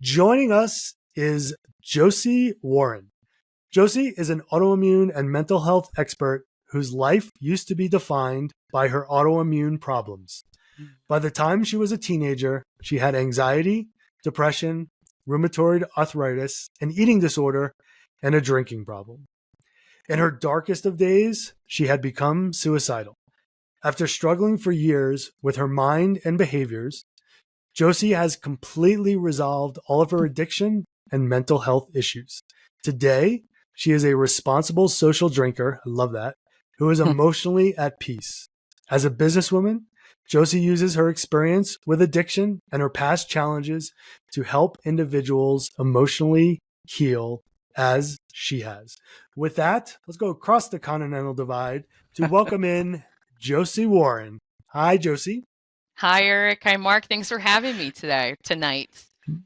Joining us is Josie Warren. Josie is an autoimmune and mental health expert whose life used to be defined by her autoimmune problems. By the time she was a teenager, she had anxiety, depression, rheumatoid arthritis, an eating disorder, and a drinking problem. In her darkest of days, she had become suicidal. After struggling for years with her mind and behaviors, Josie has completely resolved all of her addiction and mental health issues. Today, she is a responsible social drinker, I love that, who is emotionally at peace. As a businesswoman, Josie uses her experience with addiction and her past challenges to help individuals emotionally heal as she has. With that, let's go across the continental divide to welcome in Josie Warren. Hi, Josie. Hi, Eric. Hi, Mark. Thanks for having me tonight.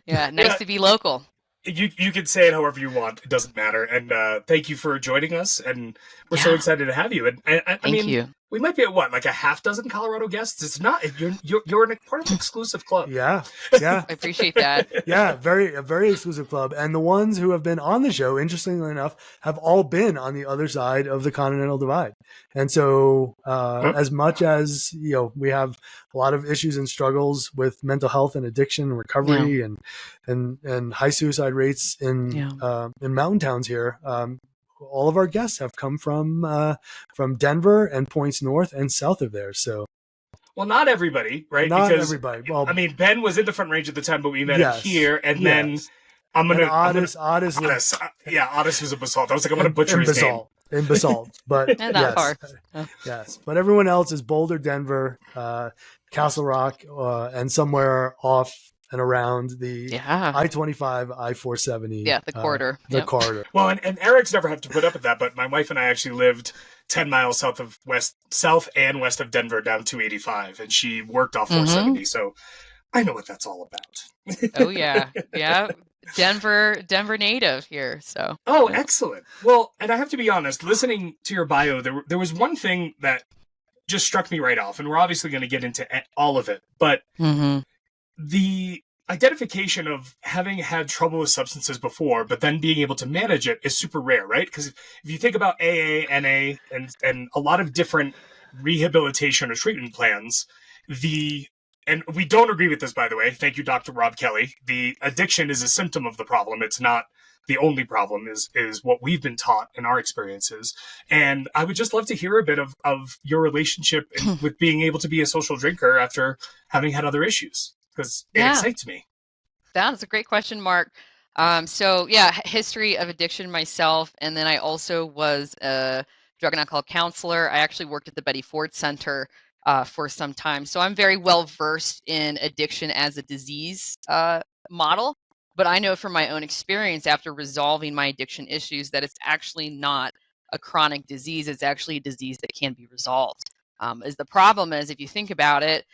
Yeah, nice to be local. You can say it however you want. It doesn't matter. And thank you for joining us. And we're so excited to have you. And I mean, you. We might be at what, like a half dozen Colorado guests? It's not. You're a part of an exclusive club. Yeah. I appreciate that. Yeah, a very exclusive club. And the ones who have been on the show, interestingly enough, have all been on the other side of the continental divide. And so, as much as we have a lot of issues and struggles with mental health and addiction and recovery and high suicide rates in mountain towns here. All of our guests have come from Denver and points north and south of there. So, well, not everybody, right? Not everybody. Well, I mean, Ben was in the Front Range at the time, but we met him here, and then Otis was a Basalt. I was like, I'm gonna butcher his name. In Basalt, but not far. Yes, but everyone else is Boulder, Denver, Castle Rock, and somewhere off and around the I-25, I-470. Yeah, the corridor. The corridor. Well, and Eric's never had to put up with that, but my wife and I actually lived 10 miles south and west of Denver down 285, and she worked off 470, so I know what that's all about. Oh, yeah. Yeah. Denver native here, so. Oh, excellent. Well, and I have to be honest, listening to your bio, there was one thing that just struck me right off, and we're obviously going to get into all of it, but the identification of having had trouble with substances before, but then being able to manage it is super rare, right? Because if you think about AA, NA, and a lot of different rehabilitation or treatment plans, and we don't agree with this, by the way. Thank you, Dr. Rob Kelly. The addiction is a symptom of the problem. It's not the only problem, is what we've been taught in our experiences. And I would just love to hear a bit of your relationship with being able to be a social drinker after having had other issues, because it excites me. That's a great question, Mark. History of addiction myself. And then I also was a drug and alcohol counselor. I actually worked at the Betty Ford Center for some time. So I'm very well versed in addiction as a disease model. But I know from my own experience after resolving my addiction issues that it's actually not a chronic disease. It's actually a disease that can be resolved. As the problem is, if you think about it,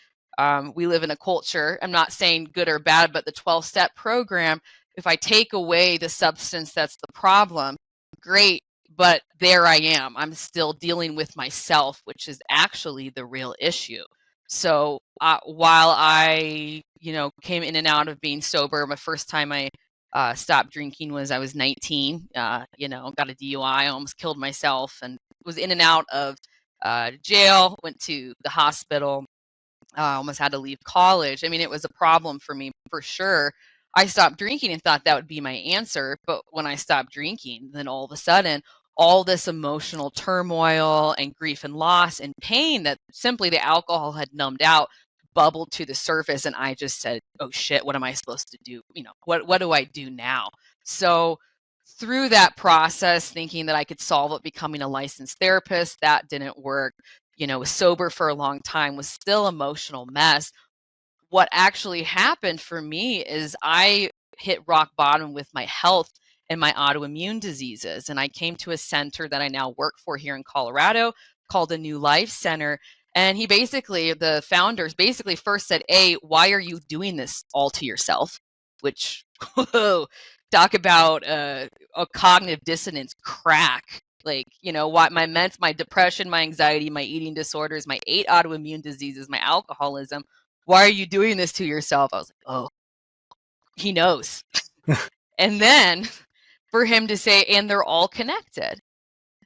we live in a culture, I'm not saying good or bad, but the 12-step program, if I take away the substance that's the problem, great, but there I am. I'm still dealing with myself, which is actually the real issue. So while I, came in and out of being sober, my first time I stopped drinking was I was 19, got a DUI, almost killed myself, and was in and out of jail, went to the hospital, almost had to leave college. I mean, it was a problem for me for sure. I stopped drinking and thought that would be my answer. But when I stopped drinking, then all of a sudden, all this emotional turmoil and grief and loss and pain that simply the alcohol had numbed out bubbled to the surface. And I just said, oh shit, what am I supposed to do? What do I do now? So through that process, thinking that I could solve it, becoming a licensed therapist, that didn't work. Was sober for a long time, was still emotional mess. What actually happened for me is I hit rock bottom with my health and my autoimmune diseases. And I came to a center that I now work for here in Colorado called the New Life Center. And the founders basically first said, A, why are you doing this all to yourself? Which, talk about a cognitive dissonance crack. Like, what my depression, my anxiety, my eating disorders, my 8 autoimmune diseases, my alcoholism. Why are you doing this to yourself? I was like, oh, he knows. And then for him to say, and they're all connected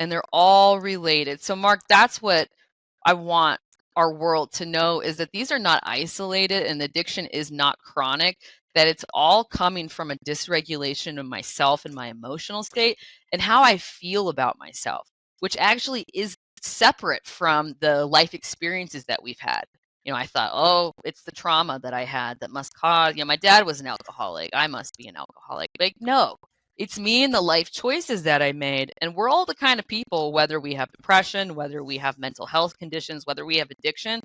and they're all related. So Mark, that's what I want our world to know, is that these are not isolated and addiction is not chronic, that it's all coming from a dysregulation of myself and my emotional state and how I feel about myself, which actually is separate from the life experiences that we've had. I thought, oh, it's the trauma that I had that must cause, my dad was an alcoholic, I must be an alcoholic. Like, no, it's me and the life choices that I made. And we're all the kind of people, whether we have depression, whether we have mental health conditions, whether we have addiction,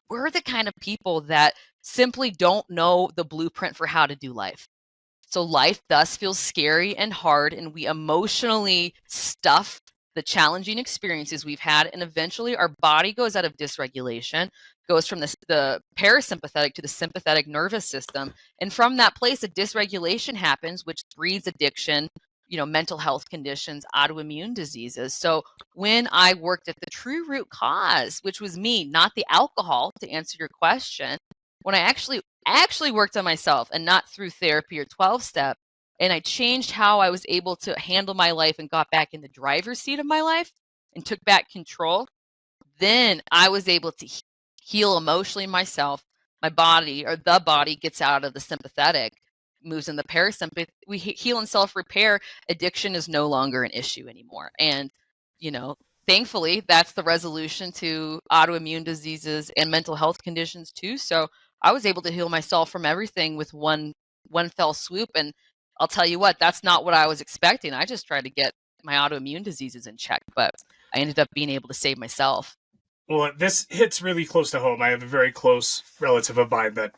we're the kind of people that simply don't know the blueprint for how to do life. So life thus feels scary and hard, and we emotionally stuff the challenging experiences we've had, and eventually our body goes out of dysregulation, goes from the parasympathetic to the sympathetic nervous system, and from that place a dysregulation happens, which breeds addiction, mental health conditions, autoimmune diseases. So when I worked at the true root cause, which was me, not the alcohol, to answer your question, when I actually worked on myself and not through therapy or 12-step, and I changed how I was able to handle my life and got back in the driver's seat of my life and took back control, then I was able to heal emotionally myself. My body, or the body, gets out of the sympathetic, moves in the parasympathetic. We heal and self-repair. Addiction is no longer an issue anymore. And, thankfully, that's the resolution to autoimmune diseases and mental health conditions too. So I was able to heal myself from everything with one fell swoop. And I'll tell you what, that's not what I was expecting. I just tried to get my autoimmune diseases in check, but I ended up being able to save myself. Well, this hits really close to home. I have a very close relative of mine that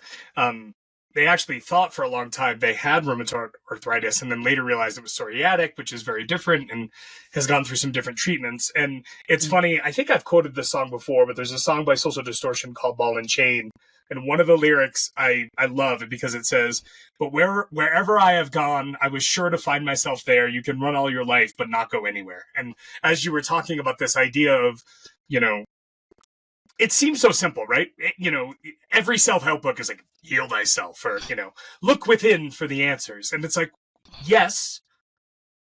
they actually thought for a long time they had rheumatoid arthritis, and then later realized it was psoriatic, which is very different and has gone through some different treatments. And it's funny, I think I've quoted this song before, but there's a song by Social Distortion called Ball and Chain. And one of the lyrics I love because it says, but wherever I have gone, I was sure to find myself there. You can run all your life, but not go anywhere. And as you were talking about this idea of, it seems so simple, right? Every self-help book is like, heal thyself, or, look within for the answers. And it's like, yes.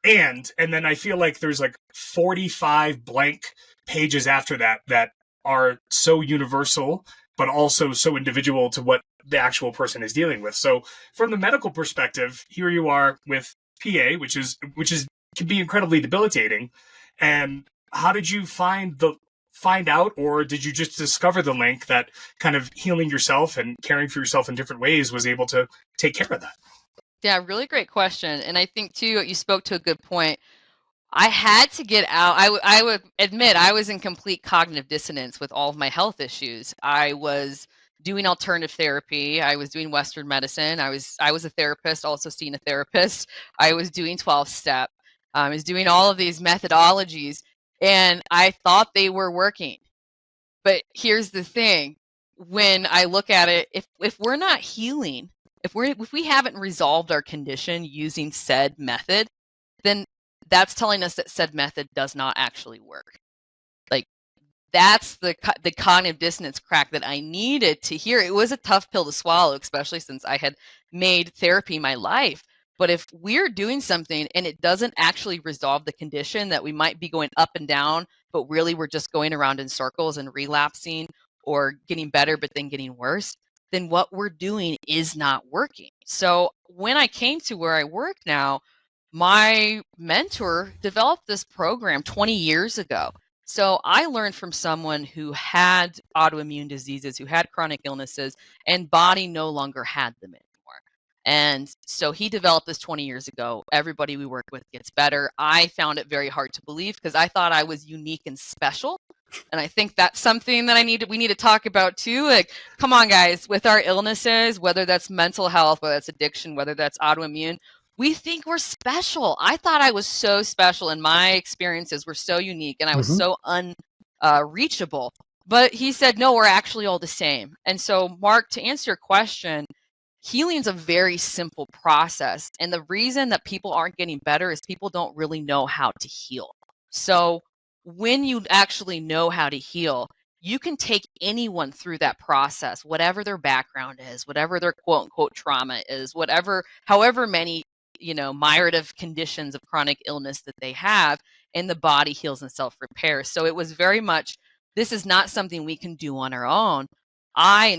And then I feel like there's like 45 blank pages after that are so universal, but also so individual to what the actual person is dealing with. So from the medical perspective, here you are with PA, which can be incredibly debilitating. And how did you find out, or did you just discover the link that kind of healing yourself and caring for yourself in different ways was able to take care of that? Yeah, really great question. And I think too, you spoke to a good point. I had to get out. I would admit I was in complete cognitive dissonance with all of my health issues. I was doing alternative therapy. I was doing Western medicine. I was a therapist, also seeing a therapist. I was doing 12-step. I was doing all of these methodologies, and I thought they were working. But here's the thing. When I look at it, if we're not healing, if we haven't resolved our condition using said method, then that's telling us that said method does not actually work. Like, that's the cognitive dissonance crack that I needed to hear. It was a tough pill to swallow, especially since I had made therapy my life. But if we're doing something and it doesn't actually resolve the condition, that we might be going up and down, but really we're just going around in circles and relapsing or getting better, but then getting worse, then what we're doing is not working. So when I came to where I work now, my mentor developed this program 20 years ago. So I learned from someone who had autoimmune diseases, who had chronic illnesses, and body no longer had them anymore. And so he developed this 20 years ago. Everybody we work with gets better. I found it very hard to believe because I thought I was unique and special. And I think that's something that we need to talk about too. Like, come on, guys, with our illnesses, whether that's mental health, whether that's addiction, whether that's autoimmune, we think we're special. I thought I was so special, and my experiences were so unique, and I was so unreachable. But he said, no, we're actually all the same. And so, Mark, to answer your question, healing is a very simple process. And the reason that people aren't getting better is people don't really know how to heal. So when you actually know how to heal, you can take anyone through that process, whatever their background is, whatever their quote unquote trauma is, however many, myriad conditions of chronic illness that they have, and the body heals and self-repairs. So it was very much, this is not something we can do on our own.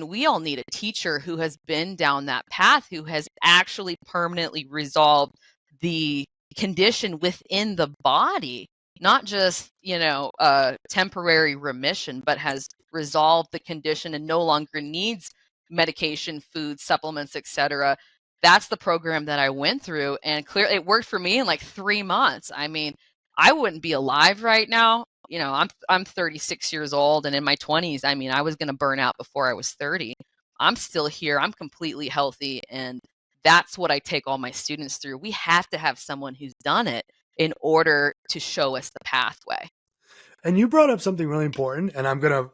We all need a teacher who has been down that path, who has actually permanently resolved the condition within the body, not just, temporary remission, but has resolved the condition and no longer needs medication, food, supplements, etc. That's the program that I went through, and clearly it worked for me in like 3 months. I mean, I wouldn't be alive right now. I'm 36 years old, and in my 20s, I mean, I was going to burn out before I was 30. I'm still here. I'm completely healthy, and that's what I take all my students through. We have to have someone who's done it in order to show us the pathway. And you brought up something really important, and I'm going to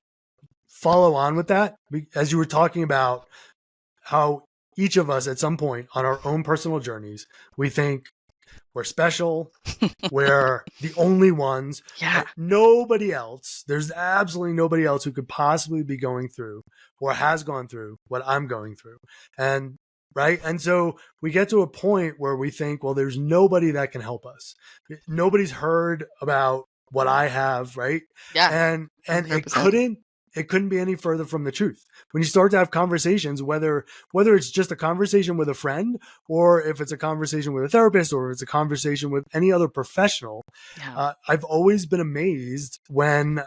follow on with that. As you were talking about how each of us at some point on our own personal journeys, we think we're special, we're the only ones. Yeah. Nobody else, there's absolutely nobody else who could possibly be going through or has gone through what I'm going through. And right. And so we get to a point where we think, well, there's nobody that can help us. Nobody's heard about what I have. Right. Yeah. And 100%. it couldn't be any further from the truth. When you start to have conversations, whether it's just a conversation with a friend, or if it's a conversation with a therapist, or if it's a conversation with any other professional, I've always been amazed when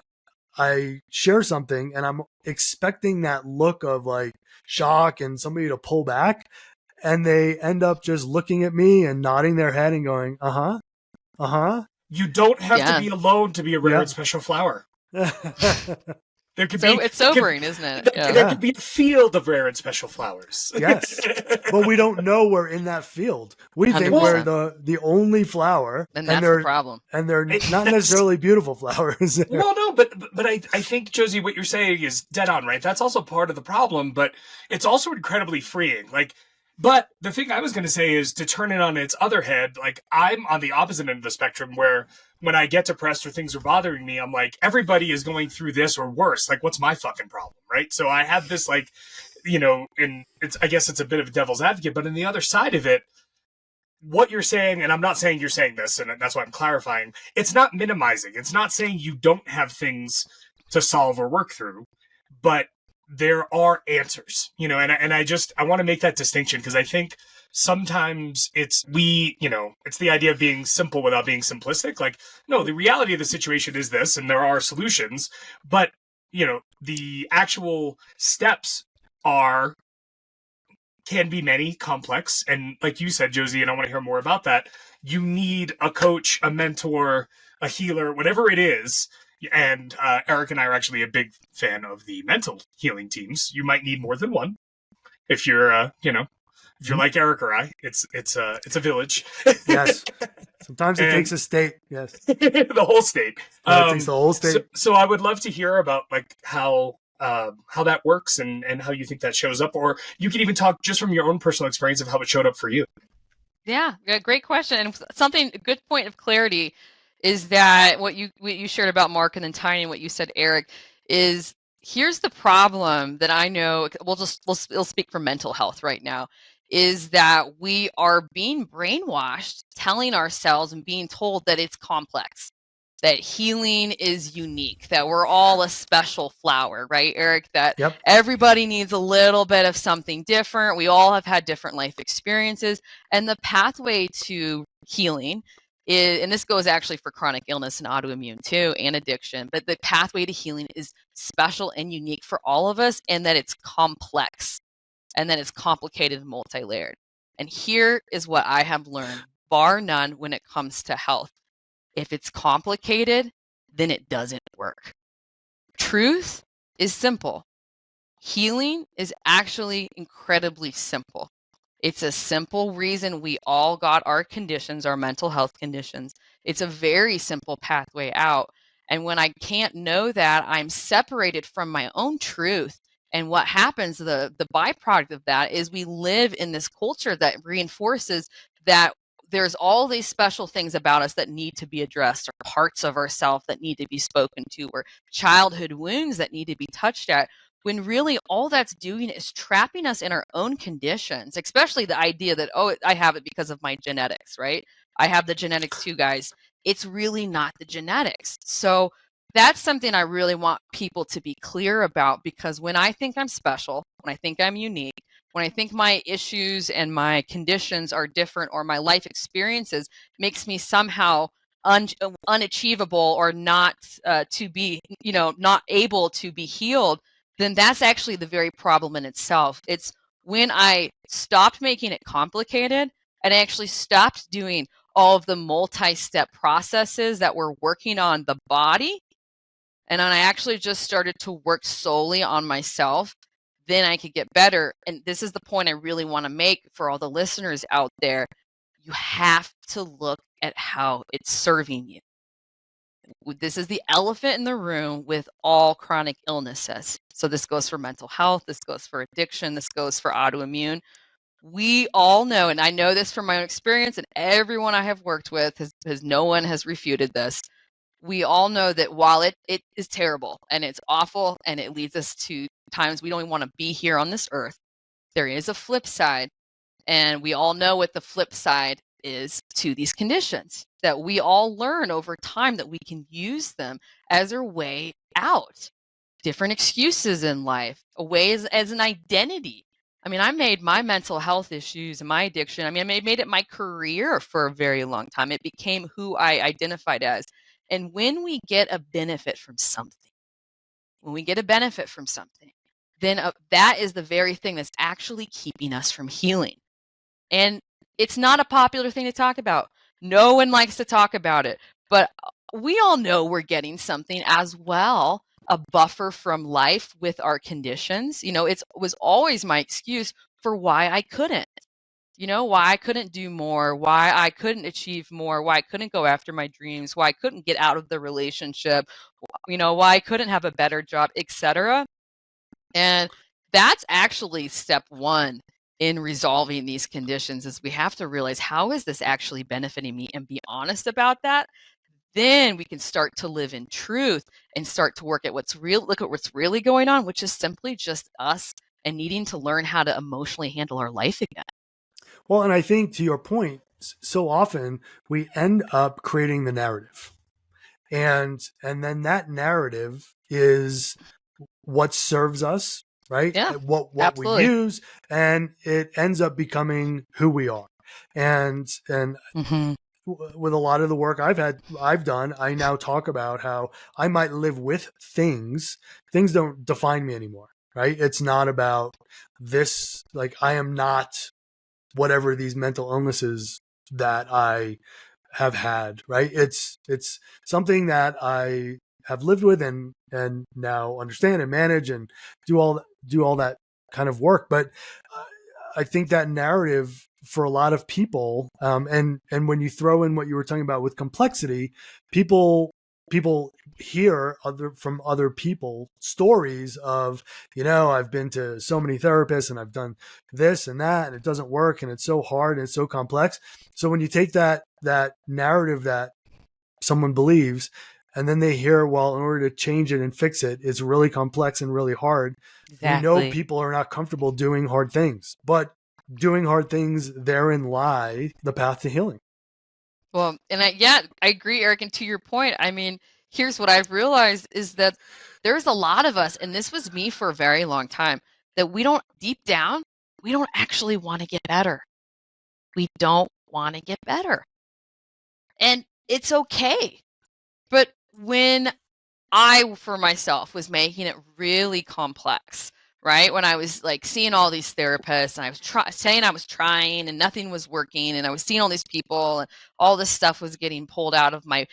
I share something and I'm expecting that look of like shock and somebody to pull back, and they end up just looking at me and nodding their head and going, uh-huh, uh-huh. You don't have to be alone to be a rare and special flower. There could it's sobering, isn't it? There could be a field of rare and special flowers. Yes, but we don't know we're in that field. We 100%. Think we're the only flower, and that's the problem. And they're not necessarily beautiful flowers. Well, no, but I think, Josie, what you're saying is dead on, right? That's also part of the problem, but it's also incredibly freeing. But the thing I was going to say is, to turn it on its other head, like, I'm on the opposite end of the spectrum, where when I get depressed or things are bothering me, I'm like, everybody is going through this or worse. Like, what's my fucking problem, right? So I have this, like, and I guess it's a bit of a devil's advocate, but on the other side of it, what you're saying, and I'm not saying you're saying this, and that's why I'm clarifying, it's not minimizing. It's not saying you don't have things to solve or work through, but there are answers, and I want to make that distinction, because I think sometimes it's the idea of being simple without being simplistic. Like, no, the reality of the situation is this, and there are solutions, but the actual steps can be many, complex, and like you said, Josie, and I want to hear more about that, you need a coach, a mentor, a healer, whatever it is. And Eric and I are actually a big fan of the mental healing teams. You might need more than one if you're, if you're like Eric or I. It's a village. Yes. Sometimes it takes a state. Yes. The whole state. It takes the whole state. So I would love to hear about like how that works and how you think that shows up, or you can even talk just from your own personal experience of how it showed up for you. Yeah, great question. And a good point of clarity is that what you shared about Mark and then Tiny, and what you said, Eric, is here's the problem that I know. We'll speak for mental health right now, is that we are being brainwashed, telling ourselves and being told that it's complex, that healing is unique, that we're all a special flower, right, Eric? That everybody needs a little bit of something different. We all have had different life experiences, and the pathway to healing is, and this goes actually for chronic illness and autoimmune too, and addiction, but the pathway to healing is special and unique for all of us, and that it's complex, and that it's complicated and multi-layered. And here is what I have learned, bar none, when it comes to health. If it's complicated, then it doesn't work. Truth is simple. Healing is actually incredibly simple. It's a simple reason we all got our conditions, our mental health conditions. It's a very simple pathway out. And when I can't know that, I'm separated from my own truth. And what happens, the byproduct of that is we live in this culture that reinforces that there's all these special things about us that need to be addressed, or parts of ourselves that need to be spoken to, or childhood wounds that need to be touched at, when really all that's doing is trapping us in our own conditions, especially the idea that, oh, I have it because of my genetics, right? I have the genetics too, guys. It's really not the genetics. So that's something I really want people to be clear about, because when I think I'm special, when I think I'm unique, when I think my issues and my conditions are different, or my life experiences makes me somehow unachievable, or not to be, not able to be healed, then that's actually the very problem in itself. It's when I stopped making it complicated, and I actually stopped doing all of the multi-step processes that were working on the body, and then I actually just started to work solely on myself, then I could get better. And this is the point I really want to make for all the listeners out there. You have to look at how it's serving you. This is the elephant in the room with all chronic illnesses. So this goes for mental health, this goes for addiction, this goes for autoimmune. We all know, and I know this from my own experience, and everyone I have worked with has no one has refuted this. We all know that while it is terrible and it's awful and it leads us to times we don't even want to be here on this earth, there is a flip side. And we all know what the flip side is to these conditions, that we all learn over time that we can use them as a way out. Different excuses in life, a way as an identity. I mean, I made my mental health issues and my addiction, I made it my career for a very long time. It became who I identified as. And when we get a benefit from something, then that is the very thing that's actually keeping us from healing. And it's not a popular thing to talk about. No one likes to talk about it, but we all know we're getting something as well, a buffer from life with our conditions. It was always my excuse for why I couldn't. Why I couldn't do more, why I couldn't achieve more, why I couldn't go after my dreams, why I couldn't get out of the relationship, why I couldn't have a better job, etc. And that's actually step one in resolving these conditions, is we have to realize, how is this actually benefiting me, and be honest about that. Then we can start to live in truth and start to look at what's really going on, which is simply just us and needing to learn how to emotionally handle our life again. Well, and I think, to your point, so often we end up creating the narrative, and then that narrative is what serves us, right? Yeah, what absolutely. we use, and it ends up becoming who we are. And with a lot of the work I've done, I now talk about how I might live with things. Things don't define me anymore, right? It's not about this, like, I am not whatever these mental illnesses that I have had, right? It's something that I have lived with and now understand and manage and do all that kind of work. But I think that narrative for a lot of people, and when you throw in what you were talking about with complexity, people hear from other people stories of, I've been to so many therapists and I've done this and that, and it doesn't work, and it's so hard and it's so complex. So when you take that narrative that someone believes, and then they hear, well, in order to change it and fix it, it's really complex and really hard. Exactly. People are not comfortable doing hard things, but doing hard things, therein lie the path to healing. Well, and I agree, Eric. And to your point, here's what I've realized is that there's a lot of us, and this was me for a very long time, that deep down, we don't actually want to get better. We don't want to get better. And it's okay. But when I, for myself, was making it really complex, right? When I was like seeing all these therapists, and I was saying I was trying and nothing was working, and I was seeing all these people and all this stuff was getting pulled out of my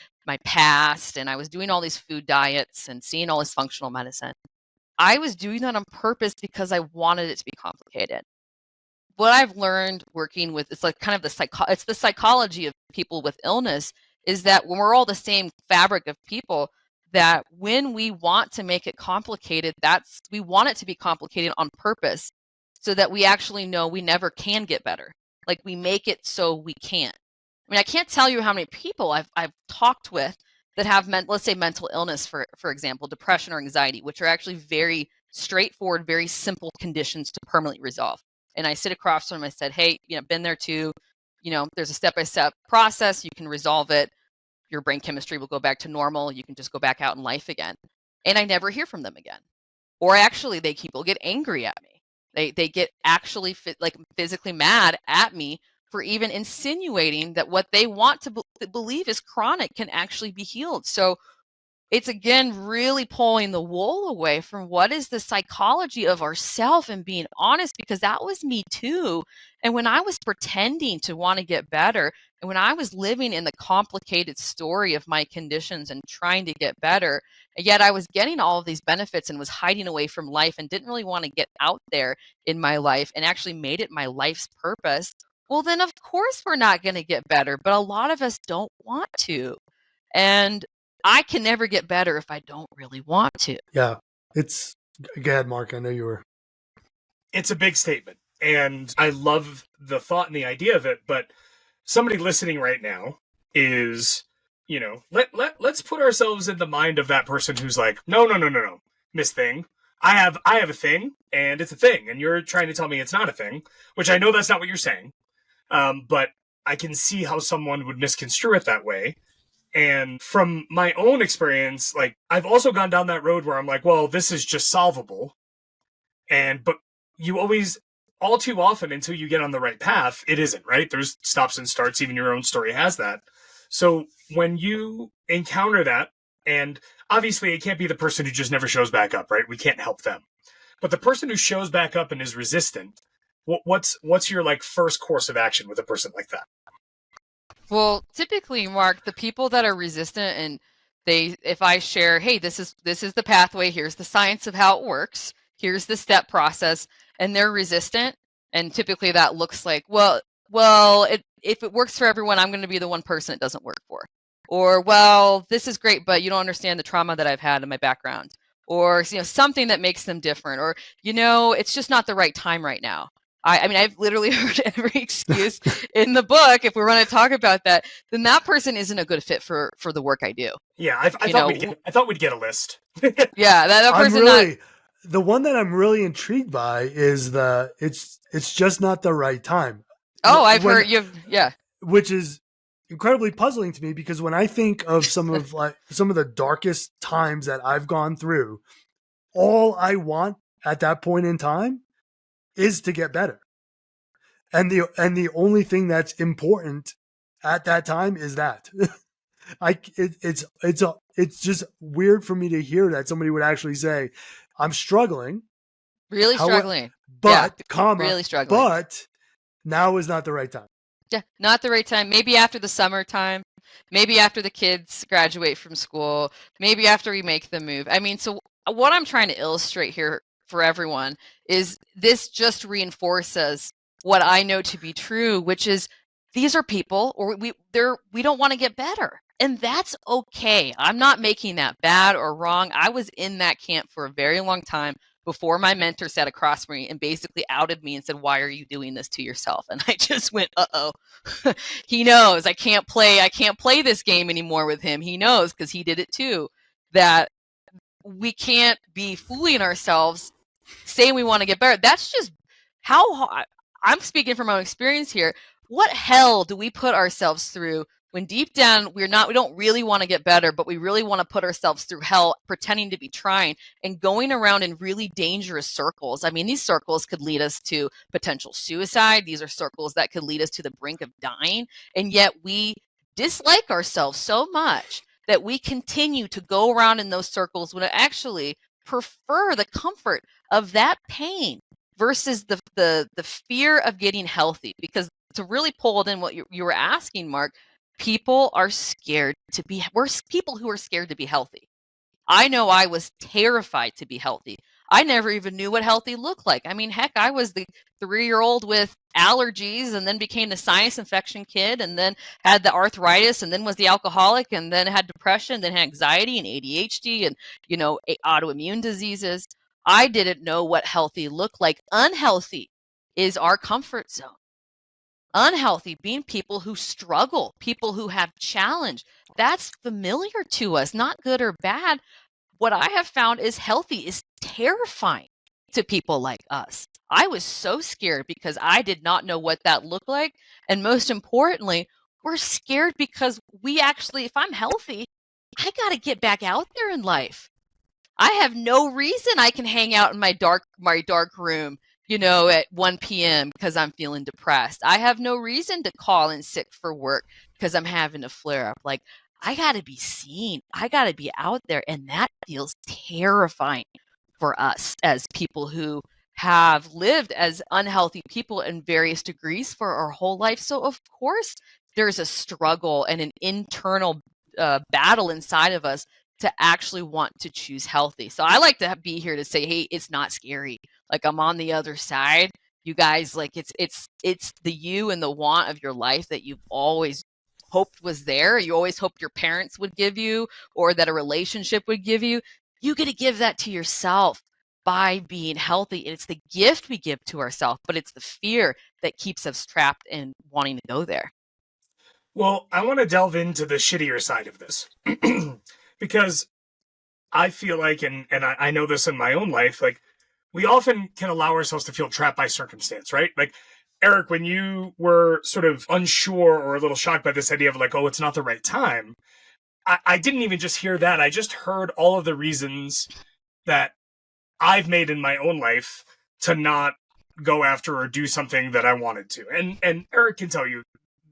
past, and I was doing all these food diets and seeing all this functional medicine. I was doing that on purpose because I wanted it to be complicated. What I've learned working with, it's like kind of the psychology of people with illness, is that when we're all the same fabric of people, that when we want to make it complicated, we want it to be complicated on purpose, so that we actually know we never can get better. Like, we make it so we can't. I mean, I can't tell you how many people I've talked with that have let's say mental illness, for example, depression or anxiety, which are actually very straightforward, very simple conditions to permanently resolve. And I sit across from them, I said, hey, been there too. There's a step-by-step process. You can resolve it. Your brain chemistry will go back to normal. You can just go back out in life again. And I never hear from them again. Or actually, people get angry at me. They get actually physically mad at me for even insinuating that what they want to believe is chronic can actually be healed. So it's, again, really pulling the wool away from what is the psychology of ourself and being honest, because that was me too. And when I was pretending to want to get better, and when I was living in the complicated story of my conditions and trying to get better, and yet I was getting all of these benefits and was hiding away from life and didn't really want to get out there in my life and actually made it my life's purpose, well, then of course we're not going to get better. But a lot of us don't want to. And I can never get better if I don't really want to. Yeah. Go ahead, Mark. I know you were. It's a big statement. And I love the thought and the idea of it. But somebody listening right now is, let's put ourselves in the mind of that person who's like, no, Miss Thing. I have a thing, and it's a thing. And you're trying to tell me it's not a thing, which I know that's not what you're saying. But I can see how someone would misconstrue it that way. And from my own experience, like, I've also gone down that road where I'm like, well, this is just solvable. But you always, all too often, until you get on the right path, it isn't, right? There's stops and starts. Even your own story has that. So when you encounter that, and obviously it can't be the person who just never shows back up, right? We can't help them. But the person who shows back up and is resistant, what's your first course of action with a person like that? Well, typically, Mark, the people that are resistant, and if I share, hey, this is the pathway, here's the science of how it works, here's the step process, and they're resistant, and typically that looks like, well, if it works for everyone, I'm going to be the one person it doesn't work for. Or, well, this is great, but you don't understand the trauma that I've had in my background. Or, something that makes them different. Or, it's just not the right time right now. I mean, I've literally heard every excuse in the book. If we want to talk about that, then that person isn't a good fit for the work I do. Yeah, I thought we'd get a list. Yeah, that person. The one that I'm really intrigued by is it's just not the right time. Oh, I've heard yeah. Which is incredibly puzzling to me, because when I think of some of the darkest times that I've gone through, all I want at that point in time is to get better. And the only thing that's important at that time is that. It's just weird for me to hear that somebody would actually say, I'm struggling. Really struggling. But, really struggling. But now is not the right time. Yeah, not the right time. Maybe after the summertime. Maybe after the kids graduate from school. Maybe after we make the move. I mean, so what I'm trying to illustrate here for everyone is this just reinforces what I know to be true, which is these are people, or we don't want to get better. And that's okay. I'm not making that bad or wrong. I was in that camp for a very long time before my mentor sat across from me and basically outed me and said, why are you doing this to yourself? And I just went, uh-oh. He knows I can't play this game anymore with him. He knows, because he did it too, that we can't be fooling ourselves saying we want to get better. That's just how I'm speaking from my own experience here. What hell do we put ourselves through when deep down we don't really want to get better, but we really want to put ourselves through hell pretending to be trying and going around in really dangerous circles? I mean, these circles could lead us to potential suicide. These are circles that could lead us to the brink of dying. And yet we dislike ourselves so much that we continue to go around in those circles when I actually prefer the comfort of that pain versus the fear of getting healthy. Because to really pull it in what you were asking, Mark, people are scared to be, we're people who are scared to be healthy. I know I was terrified to be healthy. I never even knew what healthy looked like. I mean, heck, I was the 3-year-old with allergies, and then became the sinus infection kid, and then had the arthritis, and then was the alcoholic, and then had depression, then had anxiety and ADHD and, autoimmune diseases. I didn't know what healthy looked like. Unhealthy is our comfort zone. Unhealthy being people who struggle, people who have challenge. That's familiar to us, not good or bad. What I have found is healthy is terrifying to people like us. I was so scared because I did not know what that looked like. And most importantly, we're scared because we actually, if I'm healthy, I got to get back out there in life. I have no reason I can hang out in my dark room, at 1 p.m. because I'm feeling depressed. I have no reason to call in sick for work because I'm having a flare up. Like, I got to be seen. I got to be out there. And that feels terrifying for us as people who have lived as unhealthy people in various degrees for our whole life. So, of course, there's a struggle and an internal battle inside of us to actually want to choose healthy. So I like to be here to say, hey, it's not scary. Like, I'm on the other side. You guys, like, it's the you and the want of your life that you've always hoped was there. You always hoped your parents would give you, or that a relationship would give you. You get to give that to yourself by being healthy. And it's the gift we give to ourselves, but it's the fear that keeps us trapped in wanting to go there. Well, I want to delve into the shittier side of this because I feel like, and I know this in my own life, like, we often can allow ourselves to feel trapped by circumstance, right? Like, Eric, when you were sort of unsure or a little shocked by this idea of like, oh, it's not the right time, I didn't even just hear that. I just heard all of the reasons that I've made in my own life to not go after or do something that I wanted to. And Eric can tell you,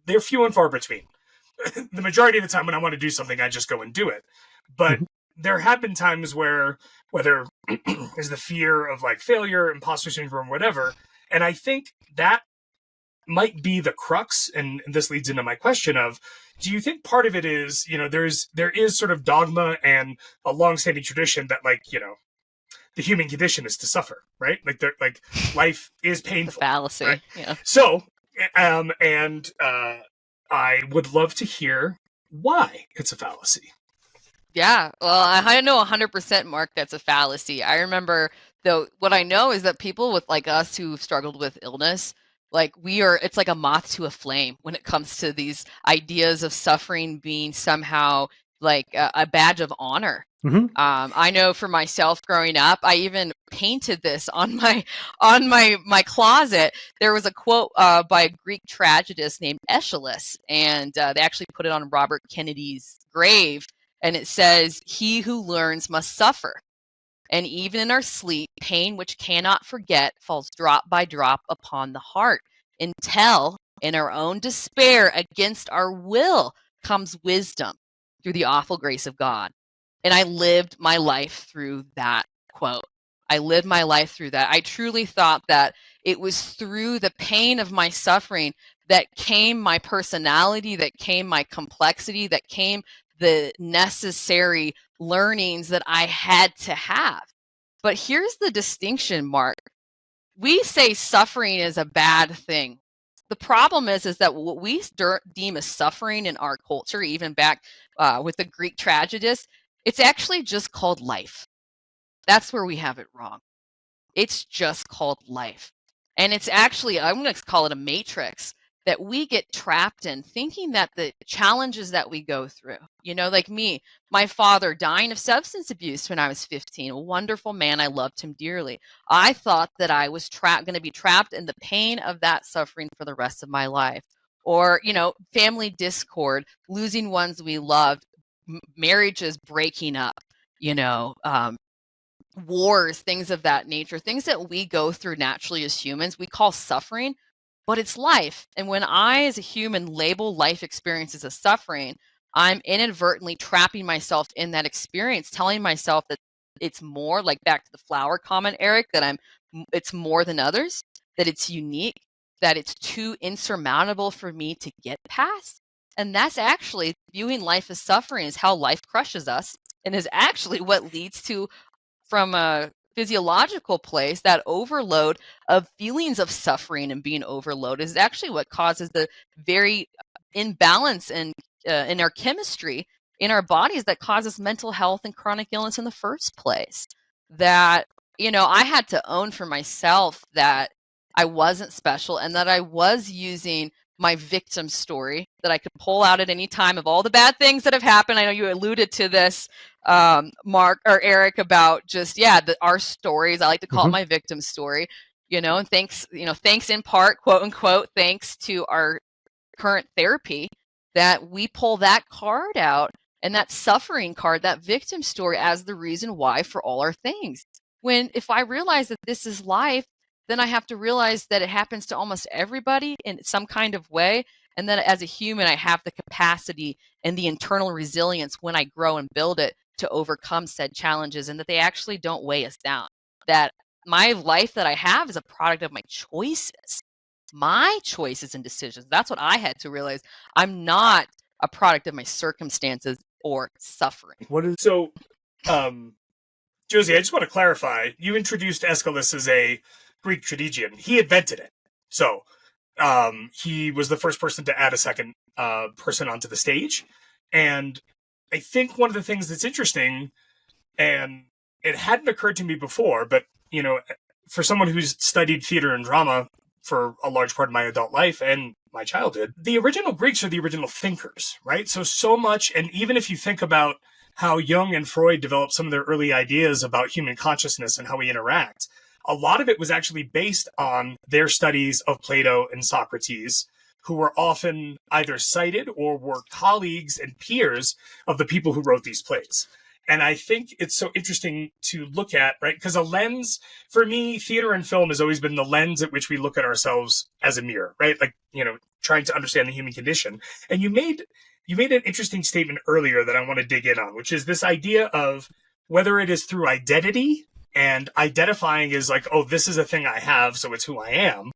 they're few and far between. The majority of the time when I want to do something, I just go and do it. But there have been times where, whether is the fear of like failure, imposter syndrome, whatever. And I think that might be the crux. And this leads into my question of, do you think part of it is, there is sort of dogma and a longstanding tradition that, like, the human condition is to suffer, right? Like life is painful. The fallacy. Right? Yeah. So, I would love to hear why it's a fallacy. Yeah, well, I know 100%, Mark, that's a fallacy. I remember, though, what I know is that people with like us who've struggled with illness, like, it's like a moth to a flame when it comes to these ideas of suffering being somehow like a badge of honor. Mm-hmm. I know for myself growing up, I even painted this on my closet. There was a quote by a Greek tragedist named Aeschylus, and they actually put it on Robert Kennedy's grave. And it says, "He who learns must suffer. And even in our sleep, pain which cannot forget falls drop by drop upon the heart, until in our own despair against our will comes wisdom through the awful grace of God." And I lived my life through that quote. I lived my life through that. I truly thought that it was through the pain of my suffering that came my personality, that came my complexity, that came the necessary learnings that I had to have. But here's the distinction, Mark. We say suffering is a bad thing. The problem is that what we deem as suffering in our culture, even back with the Greek tragedists, it's actually just called life. That's where we have it wrong. It's just called life. And it's actually, I'm going to call it a matrix that we get trapped in, thinking that the challenges that we go through, like me, my father dying of substance abuse when I was 15, a wonderful man. I loved him dearly. I thought that I was going to be trapped in the pain of that suffering for the rest of my life. Or, family discord, losing ones we loved, marriages breaking up, wars, things of that nature, things that we go through naturally as humans, we call suffering, but it's life. And when I, as a human, label life experiences as suffering, I'm inadvertently trapping myself in that experience, telling myself that it's more, like back to the flower comment, Eric, that it's more than others, that it's unique, that it's too insurmountable for me to get past. And that's actually, viewing life as suffering is how life crushes us, and is actually what leads to, from a physiological place, that overload of feelings of suffering and being overloaded is actually what causes the very imbalance in our chemistry in our bodies that causes mental health and chronic illness in the first place. That, I had to own for myself that I wasn't special, and that I was using my victim story that I could pull out at any time of all the bad things that have happened. I know you alluded to this, Mark or Eric, about just, our stories. I like to call it my victim story, and thanks in part, quote unquote, thanks to our current therapy, that we pull that card out, and that suffering card, that victim story, as the reason why for all our things. When if I realize that this is life, then I have to realize that it happens to almost everybody in some kind of way. And that as a human, I have the capacity and the internal resilience when I grow and build it to overcome said challenges, and that they actually don't weigh us down. That my life that I have is a product of my choices and decisions. That's what I had to realize. I'm not a product of my circumstances or suffering. So, Josie, I just want to clarify. You introduced Aeschylus as a Greek tragedian. He invented it. So he was the first person to add a second person onto the stage. And I think one of the things that's interesting, and it hadn't occurred to me before, but, for someone who's studied theater and drama for a large part of my adult life and my childhood, the original Greeks are the original thinkers, right? So much, and even if you think about how Jung and Freud developed some of their early ideas about human consciousness and how we interact, a lot of it was actually based on their studies of Plato and Socrates, who were often either cited or were colleagues and peers of the people who wrote these plays. And I think it's so interesting to look at, right? Because a lens, for me, theater and film has always been the lens at which we look at ourselves as a mirror, right? Like, trying to understand the human condition. And you made an interesting statement earlier that I want to dig in on, which is this idea of whether it is through identity and identifying as like, oh, this is a thing I have, so it's who I am,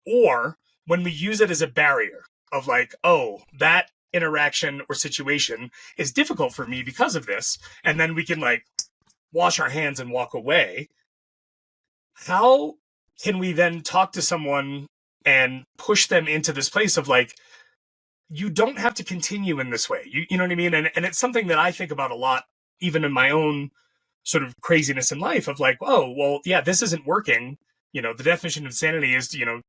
or when we use it as a barrier of like, oh, that interaction or situation is difficult for me because of this, and then we can like wash our hands and walk away. How can we then talk to someone and push them into this place of like, you don't have to continue in this way. You know what I mean? And it's something that I think about a lot, even in my own sort of craziness in life of like, oh, well, yeah, this isn't working. The definition of insanity is to,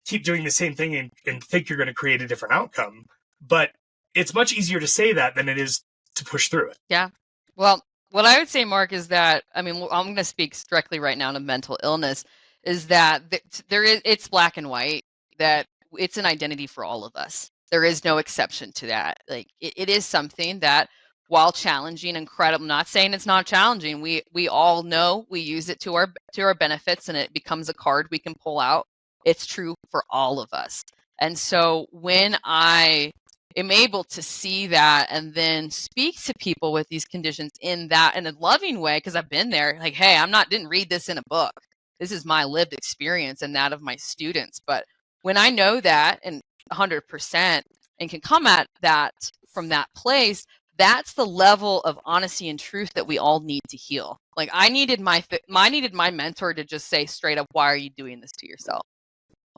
keep doing the same thing and think you're going to create a different outcome. But it's much easier to say that than it is to push through it. Yeah. Well, what I would say, Mark, is that, I'm going to speak directly right now to mental illness, is that it's black and white, that it's an identity for all of us. There is no exception to that. Like it is something that, while challenging, incredible, not saying it's not challenging, we all know we use it to our benefits, and it becomes a card we can pull out. It's true for all of us. And so when I am able to see that and then speak to people with these conditions in a loving way, because I've been there, like, hey, didn't read this in a book. This is my lived experience and that of my students. But when I know that, and 100%, and can come at that from that place, that's the level of honesty and truth that we all need to heal. Like I needed my mentor to just say straight up, why are you doing this to yourself?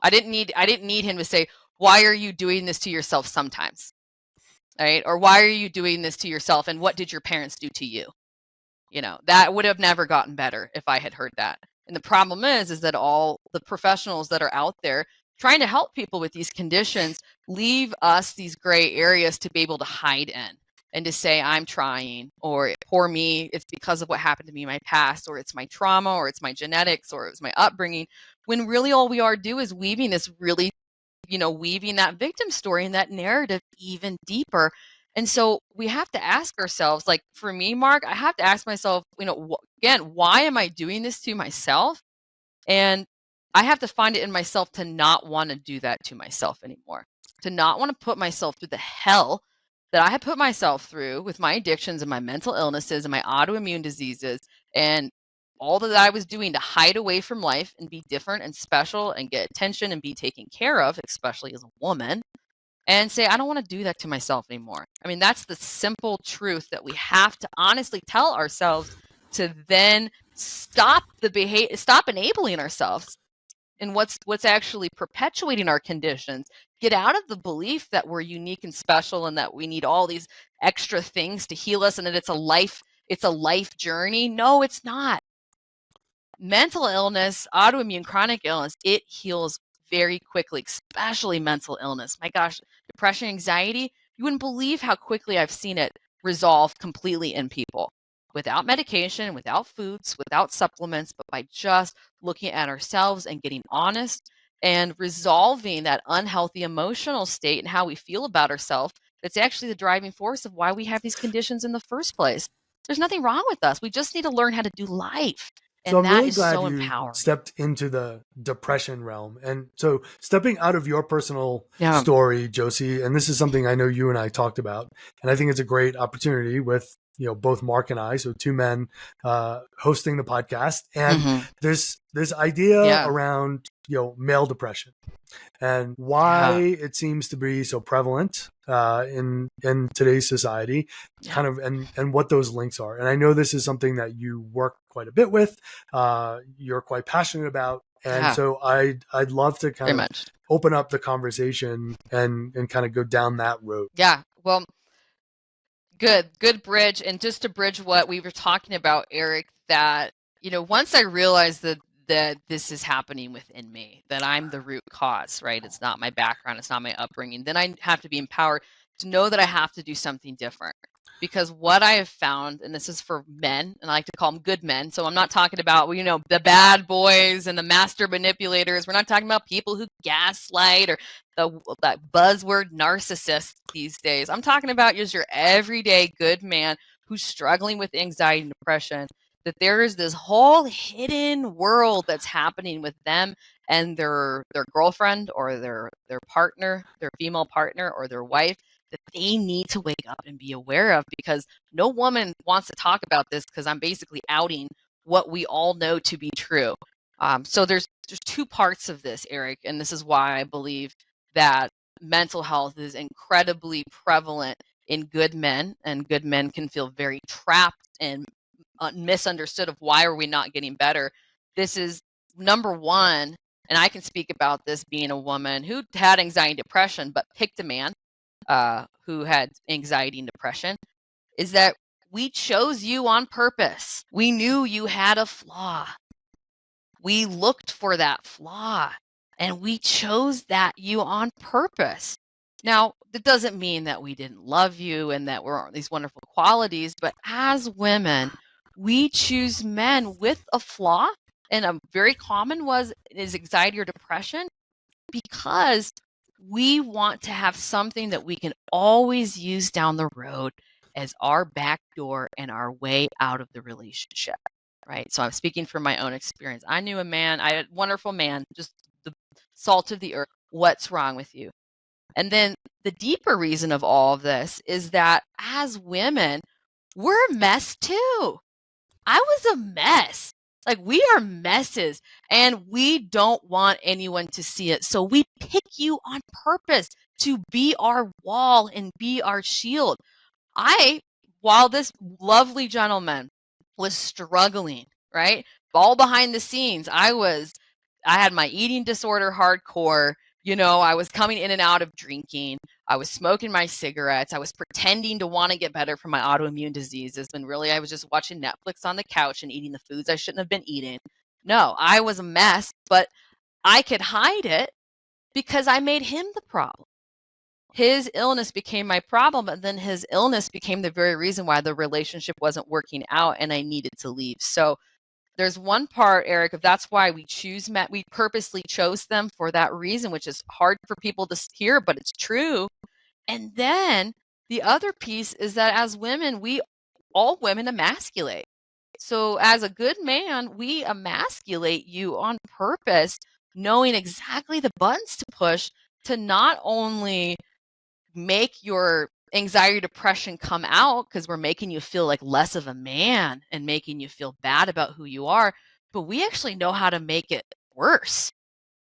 I didn't need him to say, why are you doing this to yourself sometimes? Right? Or why are you doing this to yourself? And what did your parents do to you? That would have never gotten better if I had heard that. And the problem is that all the professionals that are out there trying to help people with these conditions leave us these gray areas to be able to hide in and to say, I'm trying, or poor me, it's because of what happened to me in my past, or it's my trauma, or it's my genetics, or it's my upbringing, when really all we are do is weaving this really, weaving that victim story and that narrative even deeper. And so we have to ask ourselves, like for me, Mark, I have to ask myself, again, why am I doing this to myself? And I have to find it in myself to not want to do that to myself anymore, to not want to put myself through the hell that I had put myself through with my addictions and my mental illnesses and my autoimmune diseases and all that I was doing to hide away from life and be different and special and get attention and be taken care of, especially as a woman, and say, I don't want to do that to myself anymore. That's the simple truth that we have to honestly tell ourselves, to then stop enabling ourselves and what's actually perpetuating our conditions. Get out of the belief that we're unique and special and that we need all these extra things to heal us and that it's a life journey. No, it's not. Mental illness, autoimmune, chronic illness, it heals very quickly, especially mental illness. My gosh, depression, anxiety, you wouldn't believe how quickly I've seen it resolve completely in people without medication, without foods, without supplements, but by just looking at ourselves and getting honest and resolving that unhealthy emotional state and how we feel about ourselves. That's actually the driving force of why we have these conditions in the first place. There's nothing wrong with us. We just need to learn how to do life. So And I'm that really is glad so you empowering. stepped into the depression realm. And so stepping out of your personal Yeah. story, Josie, and this is something I know you and I talked about, and I think it's a great opportunity with, both Mark and I, so two men hosting the podcast. And this idea Yeah. around, male depression and why it seems to be so prevalent in today's society, kind of, and what those links are. And I know this is something that you work quite a bit with, you're quite passionate about, and so I'd love to kind of open up the conversation and kind of go down that road. Yeah, well, good bridge. And just to bridge what we were talking about, Eric, that once I realized that this is happening within me, that I'm the root cause, right? It's not my background, it's not my upbringing. Then I have to be empowered to know that I have to do something different. Because what I have found, and this is for men, and I like to call them good men. So I'm not talking about, the bad boys and the master manipulators. We're not talking about people who gaslight or that buzzword narcissist these days. I'm talking about just your everyday good man who's struggling with anxiety and depression. That there is this whole hidden world that's happening with them and their girlfriend or their partner, their female partner or their wife, that they need to wake up and be aware of, because no woman wants to talk about this, because I'm basically outing what we all know to be true. So there's two parts of this, Eric, and this is why I believe that mental health is incredibly prevalent in good men, and good men can feel very trapped and misunderstood of why are we not getting better. This is number one, and I can speak about this being a woman who had anxiety and depression, but picked a man who had anxiety and depression, is that we chose you on purpose. We knew you had a flaw. We looked for that flaw and we chose you on purpose. Now, that doesn't mean that we didn't love you and that we're these wonderful qualities, but as women, we choose men with a flaw, and a very common is anxiety or depression, because we want to have something that we can always use down the road as our back door and our way out of the relationship, right? So I'm speaking from my own experience. I knew a wonderful man, just the salt of the earth. What's wrong with you? And then the deeper reason of all of this is that as women, we're a mess too. I was a mess. Like, we are messes and we don't want anyone to see it. So we pick you on purpose to be our wall and be our shield. While this lovely gentleman was struggling, right? All behind the scenes, I had my eating disorder hardcore. I was coming in and out of drinking. I was smoking my cigarettes. I was pretending to want to get better from my autoimmune diseases. When really I was just watching Netflix on the couch and eating the foods I shouldn't have been eating. No, I was a mess, but I could hide it because I made him the problem. His illness became my problem, and then his illness became the very reason why the relationship wasn't working out and I needed to leave. So there's one part, Eric, of that's why we choose men. We purposely chose them for that reason, which is hard for people to hear, but it's true. And then the other piece is that as women, all women emasculate. So as a good man, we emasculate you on purpose, knowing exactly the buttons to push to not only make your anxiety, depression come out, because we're making you feel like less of a man and making you feel bad about who you are, but we actually know how to make it worse.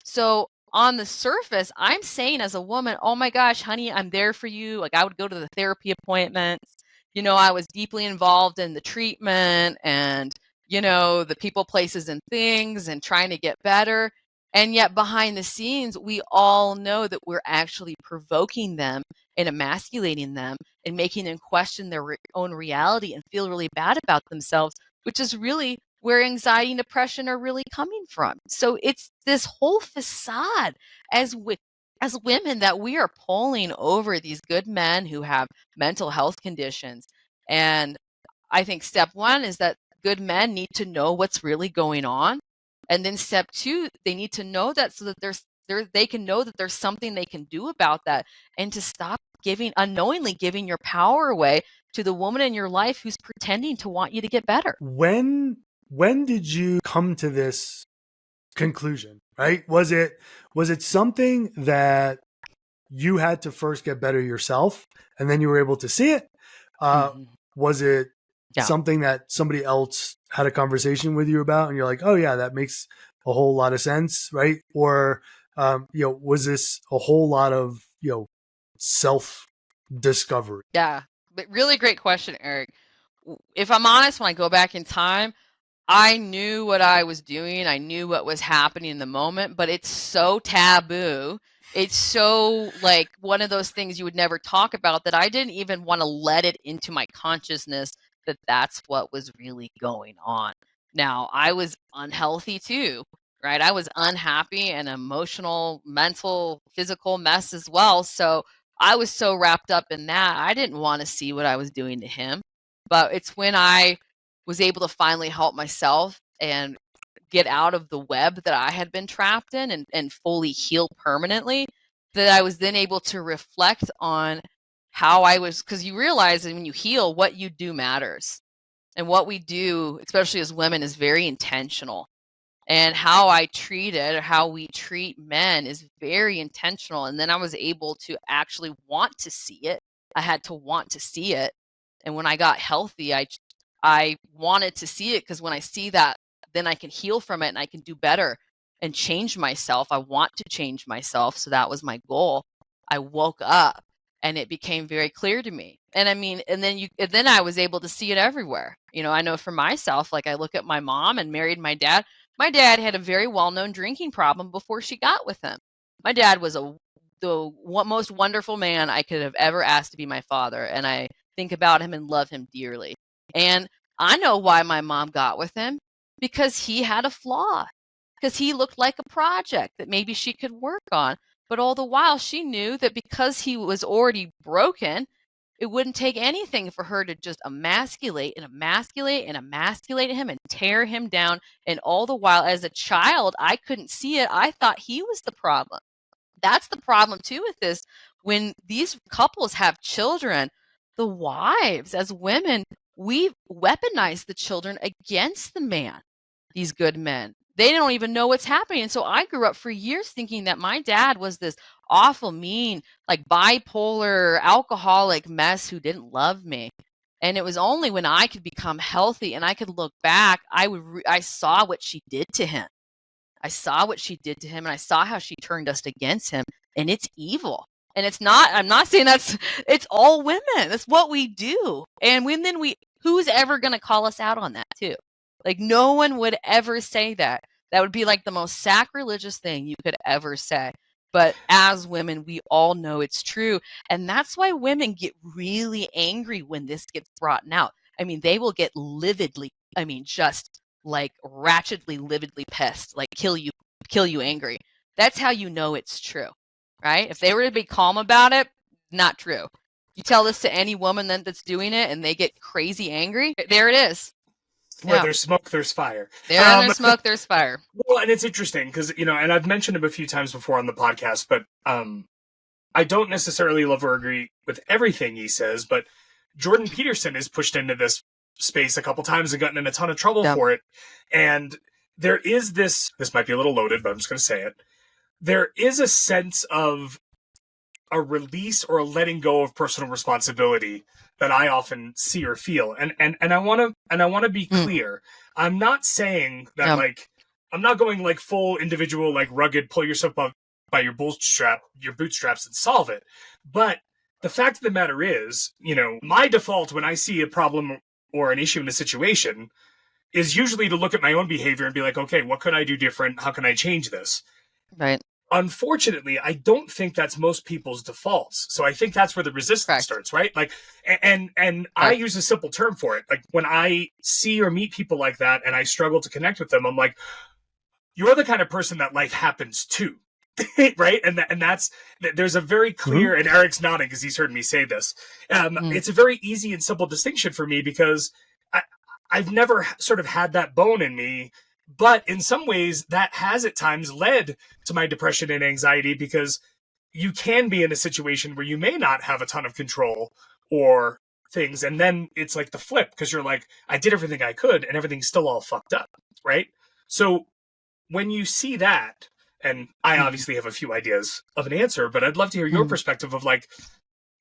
So on the surface, I'm saying as a woman, oh my gosh, honey, I'm there for you. Like, I would go to the therapy appointments. I was deeply involved in the treatment and, the people, places, and things and trying to get better. And yet behind the scenes, we all know that we're actually provoking them and emasculating them and making them question their own reality and feel really bad about themselves, which is really where anxiety and depression are really coming from. So it's this whole facade as women that we are pulling over these good men who have mental health conditions. And I think step one is that good men need to know what's really going on. And then step two, they need to know that so that they can know that there's something they can do about that, and to stop unknowingly giving your power away to the woman in your life who's pretending to want you to get better. When did you come to this conclusion, right? Was it something that you had to first get better yourself and then you were able to see it? Was it something that somebody else had a conversation with you about and you're like, oh yeah, that makes a whole lot of sense, right? Or was this a whole lot of self-discovery? Yeah, but really great question, Eric. If I'm honest, when I go back in time, I knew what I was doing. I knew what was happening in the moment, but it's so taboo. It's so like one of those things you would never talk about that I didn't even want to let it into my consciousness that that's what was really going on. Now, I was unhealthy too, right? I was unhappy and emotional, mental, physical mess as well. So I was so wrapped up in that. I didn't want to see what I was doing to him. But it's when I was able to finally help myself and get out of the web that I had been trapped in and fully heal permanently, that I was then able to reflect on how I was, because you realize that when you heal, what you do matters. And what we do, especially as women, is very intentional. And how I treat it, or how we treat men, is very intentional. And then I was able to actually want to see it. I had to want to see it. And when I got healthy, I wanted to see it, because when I see that, then I can heal from it and I can do better and change myself. I want to change myself. So that was my goal. I woke up and it became very clear to me. And I mean, and then I was able to see it everywhere. I know for myself, like I look at my mom and married my dad. My dad had a very well-known drinking problem before she got with him. My dad was the most wonderful man I could have ever asked to be my father. And I think about him and love him dearly. And I know why my mom got with him, because he had a flaw, because he looked like a project that maybe she could work on. But all the while she knew that because he was already broken, it wouldn't take anything for her to just emasculate and emasculate and emasculate him and tear him down. And all the while, as a child, I couldn't see it. I thought he was the problem. That's the problem too with this. When these couples have children, the wives, as women, we weaponize the children against the man, these good men. They don't even know what's happening. And so I grew up for years thinking that my dad was this awful, mean, like bipolar, alcoholic mess who didn't love me. And it was only when I could become healthy and I could look back, I saw what she did to him. I saw what she did to him, and I saw how she turned us against him, and it's evil. And I'm not saying it's all women. That's what we do. And who's ever going to call us out on that too? Like no one would ever say that. That would be like the most sacrilegious thing you could ever say. But as women, we all know it's true. And that's why women get really angry when this gets brought out. I mean, they will get just like ratchetly, lividly pissed, like kill you angry. That's how you know it's true, right? If they were to be calm about it, not true. You tell this to any woman that's doing it and they get crazy angry, there it is. Where there's smoke, there's fire. There's smoke, there's fire. Well, and it's interesting because, and I've mentioned him a few times before on the podcast, but I don't necessarily love or agree with everything he says, but Jordan Peterson has pushed into this space a couple times and gotten in a ton of trouble for it. And there is this might be a little loaded, but I'm just going to say it. There is a sense of a release or a letting go of personal responsibility that I often see or feel. And I want to be clear. I'm not saying that I'm not going like full individual, like rugged, pull yourself up by your bootstraps and solve it. But the fact of the matter is, my default when I see a problem or an issue in a situation is usually to look at my own behavior and be like, okay, what could I do different? How can I change this? Right. unfortunately, I don't think that's most people's defaults. So I think that's where the resistance starts, right? Like, and I use a simple term for it. Like when I see or meet people like that and I struggle to connect with them, I'm like, you're the kind of person that life happens to. Right. And that's, there's a very clear, and Eric's nodding because he's heard me say this. It's a very easy and simple distinction for me because I've never sort of had that bone in me. But in some ways, that has at times led to my depression and anxiety because you can be in a situation where you may not have a ton of control or things. And then it's like the flip because you're like, I did everything I could and everything's still all fucked up. Right. So when you see that, and I obviously have a few ideas of an answer, but I'd love to hear your perspective of like,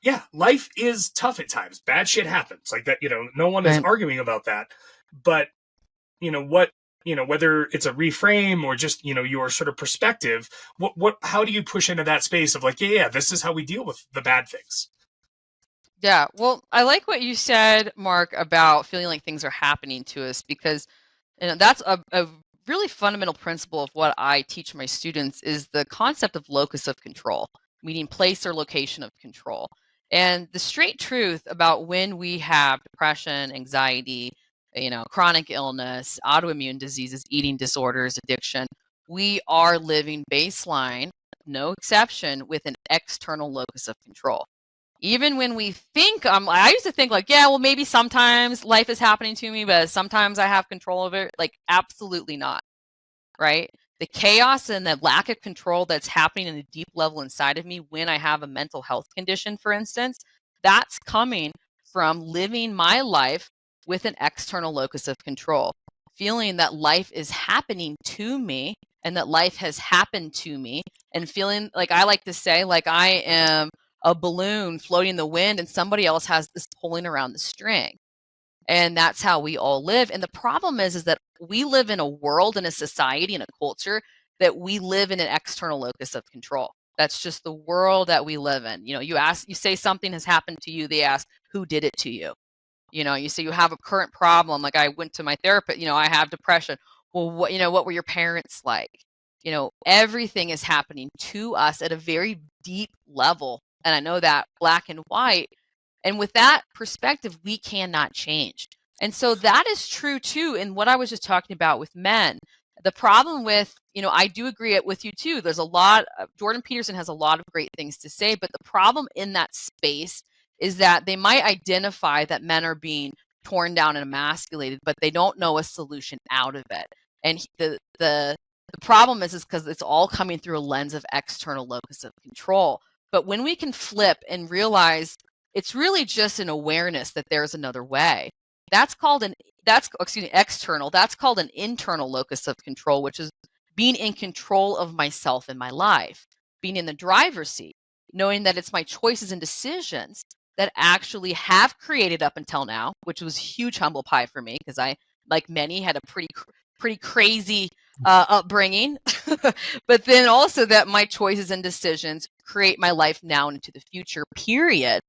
yeah, life is tough at times. Bad shit happens like that. No one is arguing about that. But, whether it's a reframe or just, your sort of perspective, how do you push into that space of like, yeah, this is how we deal with the bad things? Yeah, well, I like what you said, Mark, about feeling like things are happening to us because that's a really fundamental principle of what I teach my students is the concept of locus of control, meaning place or location of control. And the straight truth about when we have depression, anxiety, chronic illness, autoimmune diseases, eating disorders, addiction, we are living baseline, no exception, with an external locus of control. Even when we think, I used to think like, yeah, well, maybe sometimes life is happening to me, but sometimes I have control over it. Like, absolutely not, right? The chaos and the lack of control that's happening in a deep level inside of me when I have a mental health condition, for instance, that's coming from living my life with an external locus of control, feeling that life is happening to me and that life has happened to me, and feeling like, I like to say, like I am a balloon floating in the wind and somebody else has this pulling around the string. And that's how we all live. And the problem is that we live in a world and a society and a culture that we live in an external locus of control. That's just the world that we live in. You say something has happened to you, they ask, who did it to you? You say you have a current problem. Like I went to my therapist, I have depression. Well, what were your parents like? Everything is happening to us at a very deep level. And I know that black and white. And with that perspective, we cannot change. And so that is true too in what I was just talking about with men. The problem with, I do agree with you too. There's a lot, Jordan Peterson has a lot of great things to say, but the problem in that space is that they might identify that men are being torn down and emasculated, but they don't know a solution out of it. And the problem is because it's all coming through a lens of external locus of control. But when we can flip and realize it's really just an awareness that there's another way, that's external. That's called an internal locus of control, which is being in control of myself and my life, being in the driver's seat, knowing that it's my choices and decisions that actually have created up until now, which was huge humble pie for me because I, like many, had a pretty crazy upbringing, but then also that my choices and decisions create my life now and into the future, period.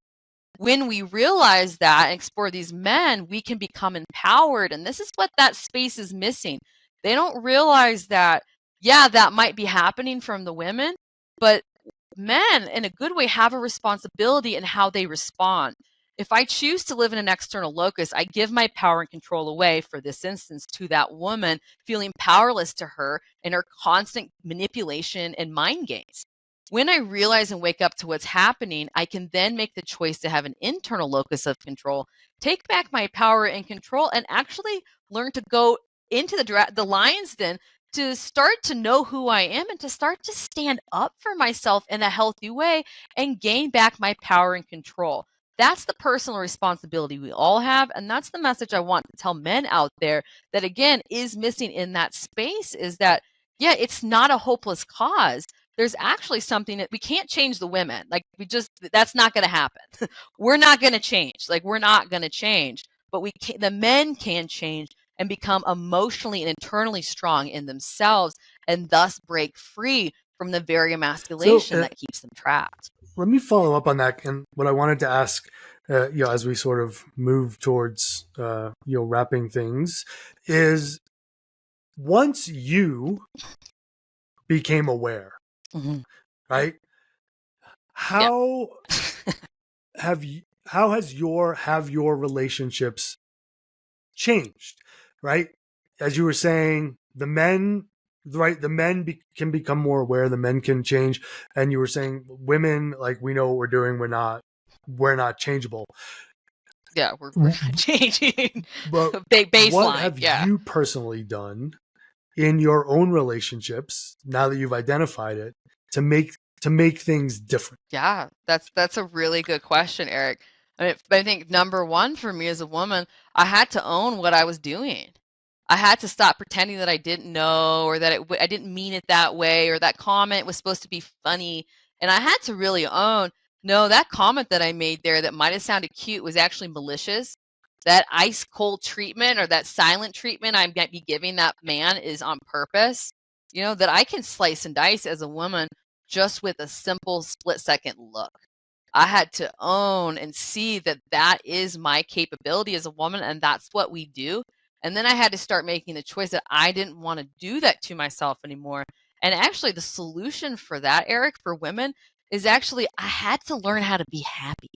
When we realize that and explore these men, we can become empowered. And this is what that space is missing. They don't realize that, yeah, that might be happening from the women, but men, in a good way, have a responsibility in how they respond. If I choose to live in an external locus, I give my power and control away, for this instance, to that woman, feeling powerless to her and her constant manipulation and mind games. When I realize and wake up to what's happening, I can then make the choice to have an internal locus of control, take back my power and control, and actually learn to go into the lion's den to start to know who I am and to start to stand up for myself in a healthy way and gain back my power and control. That's the personal responsibility we all have. And that's the message I want to tell men out there that, again, is missing in that space, is that, yeah, it's not a hopeless cause. There's actually something that we can't change the women. Like that's not going to happen. We're not going to change. We're not going to change, but the men can change and become emotionally and internally strong in themselves and thus break free from the very emasculation that keeps them trapped. Let me follow up on that. And what I wanted to ask, as we sort of move towards, wrapping things, is once you became aware Mm-hmm. right? Yeah. How has your relationships changed, right? As you were saying, the men can become more aware, the men can change, and you were saying women, like, we know what we're doing, we're not changeable. Yeah, we're not changing. But Baseline. what have Yeah. you personally done in your own relationships, now that you've identified it, to make things different? Yeah, that's a really good question, Eric. I think number one for me as a woman, I had to own what I was doing. I had to stop pretending that I didn't know, or that I didn't mean it that way, or that comment was supposed to be funny. And I had to really own, no, that comment that I made there that might have sounded cute was actually malicious. That ice cold treatment or that silent treatment I might be giving that man is on purpose. That I can slice and dice as a woman just with a simple split-second look. I had to own and see that that is my capability as a woman, and that's what we do. And then I had to start making the choice that I didn't want to do that to myself anymore. And actually, the solution for that, Eric, for women, is actually I had to learn how to be happy.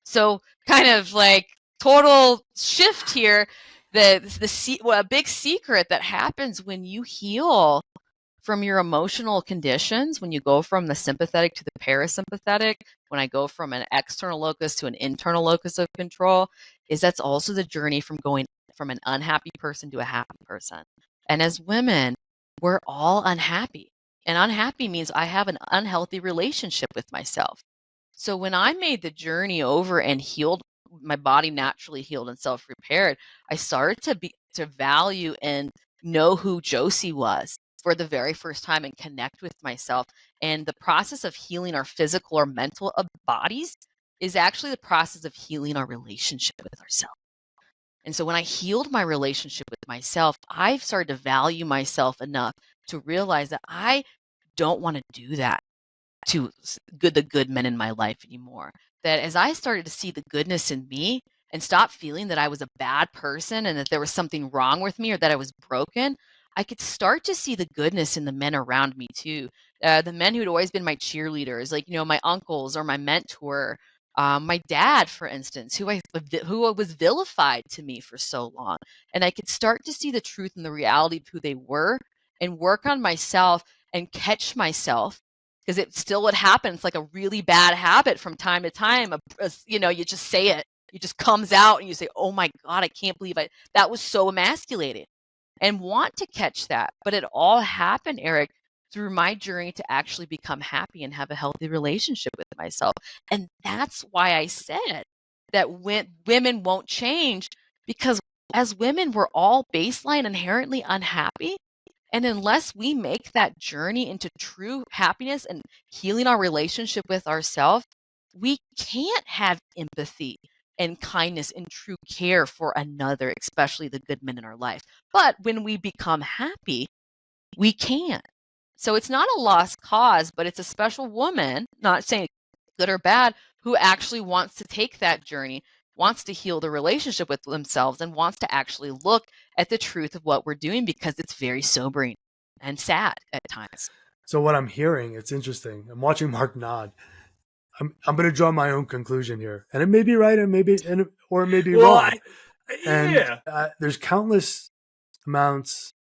So, kind of like total shift here. A big secret that happens when you heal from your emotional conditions, when you go from the sympathetic to the parasympathetic, when I go from an external locus to an internal locus of control, is that's also the journey from going from an unhappy person to a happy person. And as women, we're all unhappy. And unhappy means I have an unhealthy relationship with myself. So when I made the journey over and healed, my body naturally healed and self-repaired, I started to value and know who Josie was for the very first time and connect with myself. And the process of healing our physical or mental bodies is actually the process of healing our relationship with ourselves. And so when I healed my relationship with myself, I've started to value myself enough to realize that I don't want to do that to the good men in my life anymore. That as I started to see the goodness in me and stop feeling that I was a bad person and that there was something wrong with me or that I was broken, I could start to see the goodness in the men around me too. The men who'd always been my cheerleaders, like my uncles or my mentor, my dad, for instance, who was vilified to me for so long, and I could start to see the truth and the reality of who they were, and work on myself and catch myself, because it still would happen. It's like a really bad habit from time to time. You just say it. It just comes out and you say, oh my God, I can't believe that was so emasculating, and want to catch that. But it all happened, Eric, through my journey to actually become happy and have a healthy relationship with myself. And that's why I said that when women won't change, because as women, we're all baseline inherently unhappy. And unless we make that journey into true happiness and healing our relationship with ourselves, we can't have empathy and kindness and true care for another, especially the good men in our life. But when we become happy, we can. So it's not a lost cause, but it's a special woman, not saying good or bad, who actually wants to take that journey, wants to heal the relationship with themselves, and wants to actually look at the truth of what we're doing, because it's very sobering and sad at times. So what I'm hearing, it's interesting. I'm watching Mark nod. I'm going to draw my own conclusion here, and it may be right, or it may be wrong. Yeah. And there's countless amounts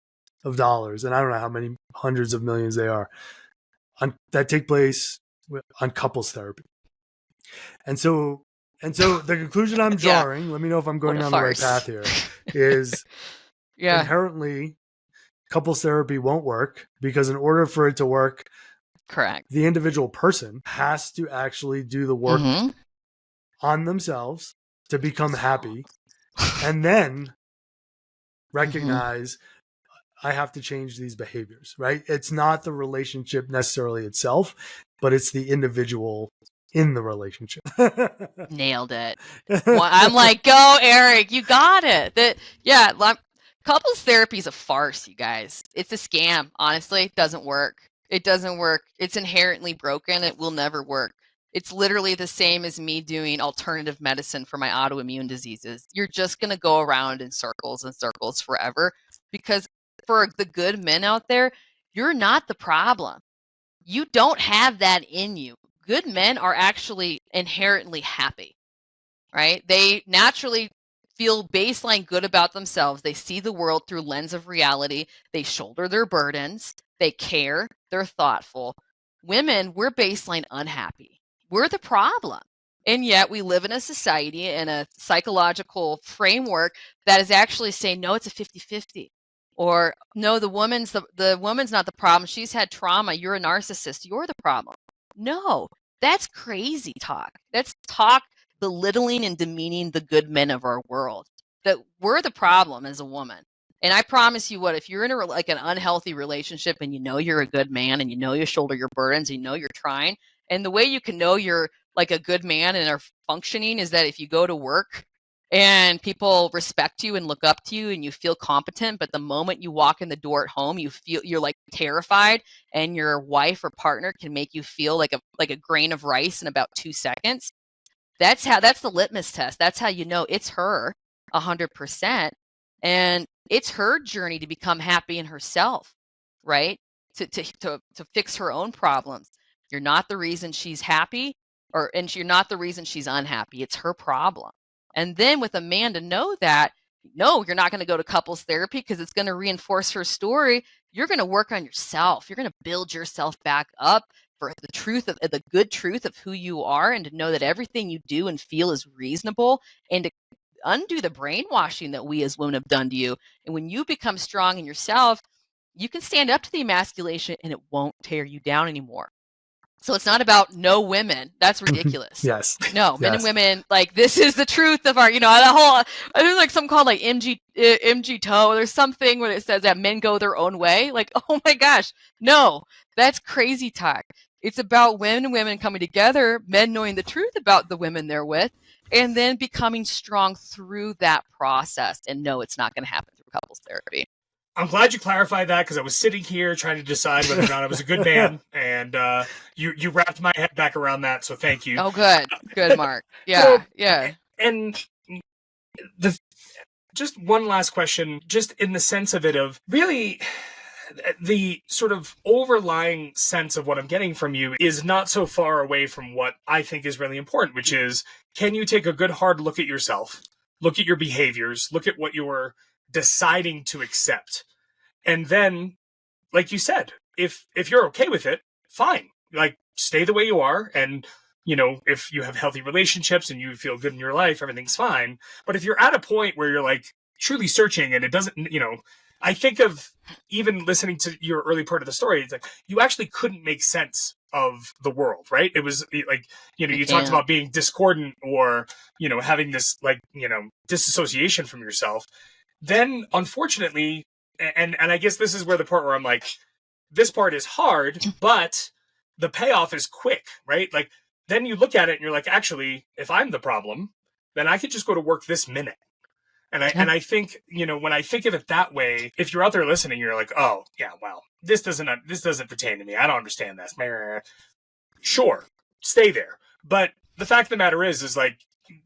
of dollars, and I don't know how many hundreds of millions they are, that take place on couples therapy. And so the conclusion I'm drawing, let me know if I'm going down the right path here, is inherently couples therapy won't work, because in order for it to work, correct, the individual person has to actually do the work on themselves to become happy, and then recognize I have to change these behaviors, right? It's not the relationship necessarily itself, but it's the individual in the relationship. Nailed it. I'm like, go, Eric, you got it. Couples therapy is a farce, you guys. It's a scam. Honestly, it doesn't work. It doesn't work. It's inherently broken. It will never work. It's literally the same as me doing alternative medicine for my autoimmune diseases. You're just going to go around in circles and circles forever, because for the good men out there, you're not the problem. You don't have that in you. Good men are actually inherently happy, right? They naturally feel baseline good about themselves. They see the world through lens of reality. They shoulder their burdens. They care. They're thoughtful. Women, we're baseline unhappy. We're the problem. And yet we live in a society and a psychological framework that is actually saying, no, it's a 50-50. Or no, the woman's not the problem. She's had trauma. You're a narcissist. You're the problem. No, that's crazy talk. That's talk belittling and demeaning the good men of our world. That we're the problem as a woman. And I promise you what, if you're in an unhealthy relationship and you know you're a good man and you know you shoulder your burdens, you know you're trying, and the way you can know you're like a good man and are functioning is that if you go to work and people respect you and look up to you and you feel competent, but the moment you walk in the door at home, you're like terrified, and your wife or partner can make you feel like a grain of rice in about 2 seconds. That's the litmus test. That's how you know it's her 100%. And it's her journey to become happy in herself, right? To fix her own problems. You're not the reason she's happy, and you're not the reason she's unhappy. It's her problem. And then with a man to know that, no, you're not going to go to couples therapy because it's going to reinforce her story. You're going to work on yourself. You're going to build yourself back up for the good truth of who you are, and to know that everything you do and feel is reasonable, and to undo the brainwashing that we as women have done to you. And when you become strong in yourself, you can stand up to the emasculation and it won't tear you down anymore. So it's not about no women. That's ridiculous. Yes. No, men and women, like, this is the truth of our, the whole, there's like something called like MG toe. There's something where it says that men go their own way. Like, oh my gosh, no, that's crazy talk. It's about men and women coming together, men knowing the truth about the women they're with, and then becoming strong through that process. And no, it's not going to happen through couples therapy. I'm glad you clarified that, because I was sitting here trying to decide whether or not I was a good man, and you wrapped my head back around that, so thank you. Oh, good, Mark. Yeah, well, yeah. And just one last question, just in the sense of it, of really the sort of overlying sense of what I'm getting from you is not so far away from what I think is really important, which is, can you take a good hard look at yourself, look at your behaviors, look at what you're deciding to accept, and then, like you said, if you're okay with it, fine, like, stay the way you are, and if you have healthy relationships and you feel good in your life, everything's fine. But if you're at a point where you're like truly searching and it doesn't, I think of even listening to your early part of the story, it's like you actually couldn't make sense of the world, right? It was like, you talked about being discordant, or having this like disassociation from yourself. Then, unfortunately, and I guess this is where the part where I'm like, this part is hard, but the payoff is quick, right? Like, then you look at it and you're like, actually, if I'm the problem, then I could just go to work this minute. And I think, when I think of it that way, if you're out there listening, you're like, oh yeah, well, this doesn't pertain to me. I don't understand this. Sure, stay there. But the fact of the matter is like,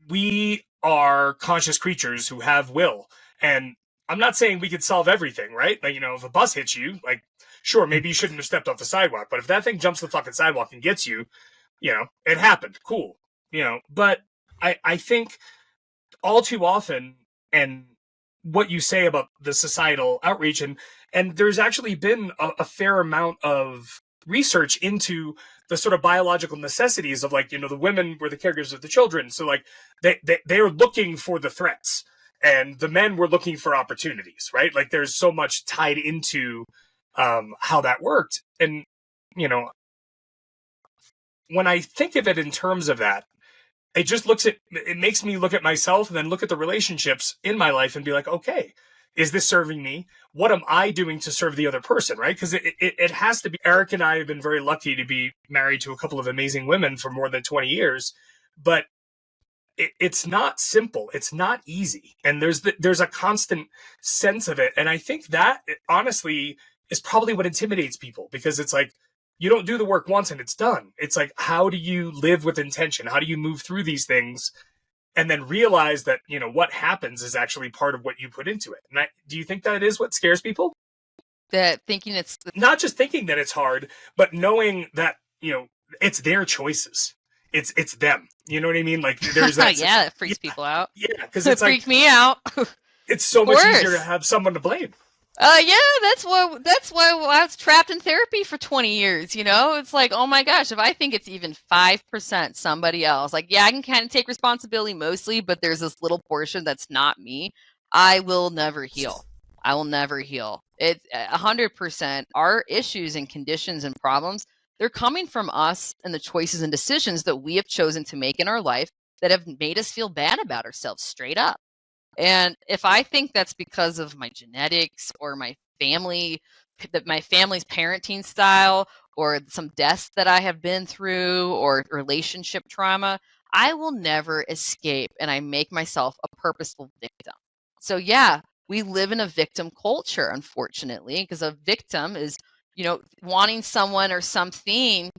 we are conscious creatures who have will. And I'm not saying we could solve everything, right? Like, if a bus hits you, like, sure, maybe you shouldn't have stepped off the sidewalk. But if that thing jumps the fucking sidewalk and gets you, it happened. Cool. But I think all too often, and what you say about the societal outreach, and there's actually been a fair amount of research into the sort of biological necessities of, like, the women were the caregivers of the children. So like they're looking for the threats, and the men were looking for opportunities, right? Like, there's so much tied into how that worked. And, when I think of it in terms of that, it makes me look at myself and then look at the relationships in my life and be like, okay, is this serving me? What am I doing to serve the other person, right? Because it has to be. Eric and I have been very lucky to be married to a couple of amazing women for more than 20 years, but it's not simple. It's not easy. And there's a constant sense of it. And I think that, honestly, is probably what intimidates people, because it's like, you don't do the work once and it's done. It's like, how do you live with intention? How do you move through these things and then realize that, what happens is actually part of what you put into it? And do you think that is what scares people? That thinking it's not just thinking that it's hard, but knowing that, it's their choices. It's them. You know what I mean? Like there's that. yeah, it freaks people out. Yeah, because It it's like freaked me out. it's so much easier to have someone to blame. Yeah, that's why I was trapped in therapy for 20 years, It's like, oh my gosh, if I think it's even 5% somebody else, like, yeah, I can kind of take responsibility mostly, but there's this little portion that's not me, I will never heal. I will never heal. It's 100%. Our issues and conditions and problems, they're coming from us and the choices and decisions that we have chosen to make in our life that have made us feel bad about ourselves straight up. And if I think that's because of my genetics or my family's parenting style or some deaths that I have been through or relationship trauma, I will never escape, and I make myself a purposeful victim. So yeah, we live in a victim culture, unfortunately, because a victim is, wanting someone or something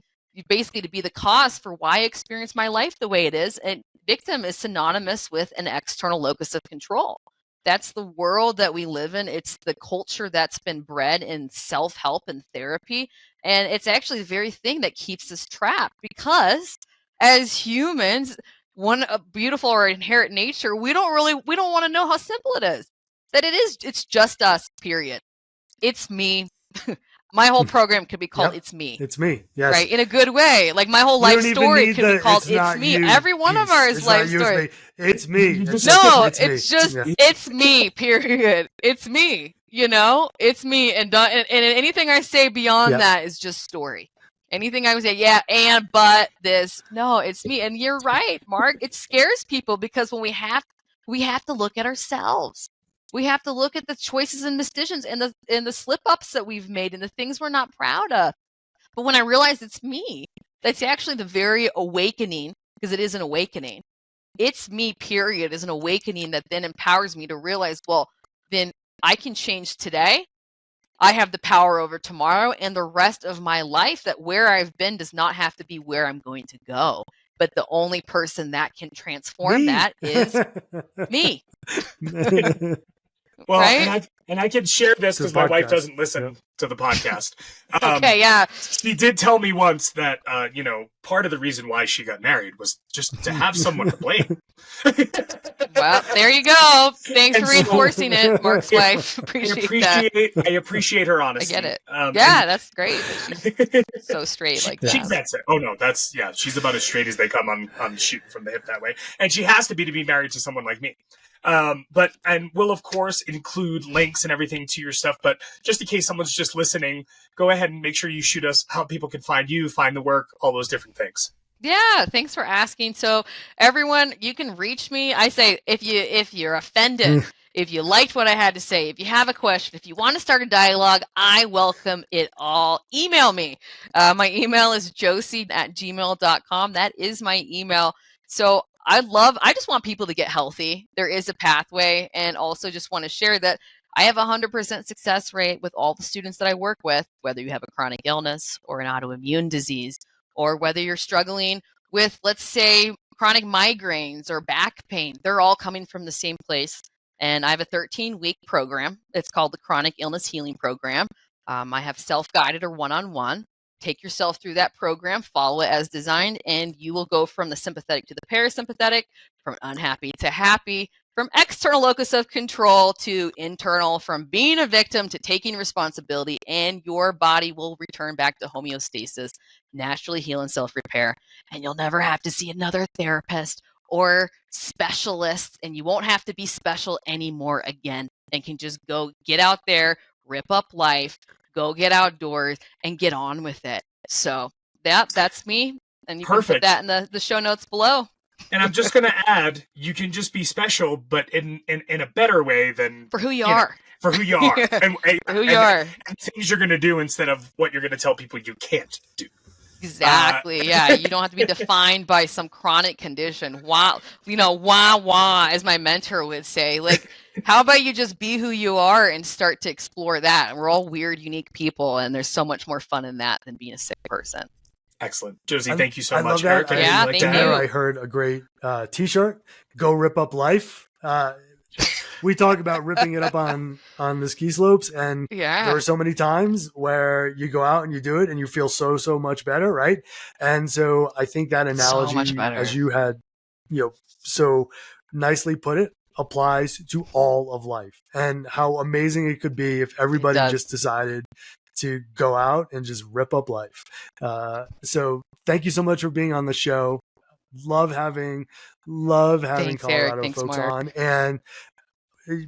basically to be the cause for why I experience my life the way it is. And victim is synonymous with an external locus of control. That's the world that we live in. It's the culture that's been bred in self-help and therapy. And it's actually the very thing that keeps us trapped, because as humans, a beautiful or inherent nature, we don't want to know how simple it is. It's just us, period. It's me. My whole program could be called It's Me. It's me. Yes. Right. In a good way. Like my whole life story could be called It's Me. Every one of ours life story. It's me. It's me, period. It's me, it's me. And anything I say beyond that is just story. Anything I would say, but this, no, it's me. And you're right, Mark. It scares people because when we have to look at ourselves. We have to look at the choices and decisions and the slip-ups that we've made and the things we're not proud of. But when I realize it's me, that's actually the very awakening, because it is an awakening. It's me, period, is an awakening that then empowers me to realize, well, then I can change today. I have the power over tomorrow, and the rest of my life, that where I've been does not have to be where I'm going to go. But the only person that can transform that is me. Well, right? and I can share this because my wife doesn't listen to the podcast. Okay, yeah. She did tell me once that, part of the reason why she got married was just to have someone to blame. Well, there you go. Thanks for reinforcing it, Mark's wife. I appreciate her honesty. I get it. That's great. She's so straight like that. She gets it. Oh, no, she's about as straight as they come on shooting from the hip that way. And she has to be married to someone like me. And we'll of course include links and everything to your stuff, but just in case someone's just listening, go ahead and make sure you shoot us how people can find you, find the work, all those different things. Yeah, thanks for asking. So everyone, you can reach me. I say, if you're offended, if you liked what I had to say, if you have a question, if you want to start a dialogue, I welcome it all. Email me. My email is josie@gmail.com. That is my email. So I just want people to get healthy. There is a pathway, and also just want to share that I have 100% success rate with all the students that I work with, whether you have a chronic illness or an autoimmune disease, or whether you're struggling with, let's say, chronic migraines or back pain. They're all coming from the same place. And I have a 13-week program. It's called the Chronic Illness Healing Program. I have self-guided or one-on-one. Take yourself through that program, follow it as designed, and you will go from the sympathetic to the parasympathetic, from unhappy to happy, from external locus of control to internal, from being a victim to taking responsibility, and your body will return back to homeostasis, naturally heal and self-repair. And you'll never have to see another therapist or specialist, and you won't have to be special anymore again, and can just go get out there, rip up life, go get outdoors, and get on with it. So that's me. And you can put that in the show notes below. And I'm just going to add, you can just be special, but in a better way than... For who you are. For who you are. And things you're going to do instead of what you're going to tell people you can't do. Exactly. Yeah. You don't have to be defined by some chronic condition. Wow. Wah, as my mentor would say. Like, how about you just be who you are and start to explore that? And we're all weird, unique people, and there's so much more fun in that than being a sick person. Excellent. Josie, thank you so much. Love that. Thank you. I heard a great t-shirt, Go Rip Up Life. we talk about ripping it up on the ski slopes, and there are so many times where you go out and you do it and you feel so much better, right? And so I think that analogy, So much better. as you had, so nicely put it, applies to all of life, and how amazing it could be if everybody just decided to go out and just rip up life. So thank you so much for being on the show. Love having Thanks, Colorado Thanks, folks Mark. on. And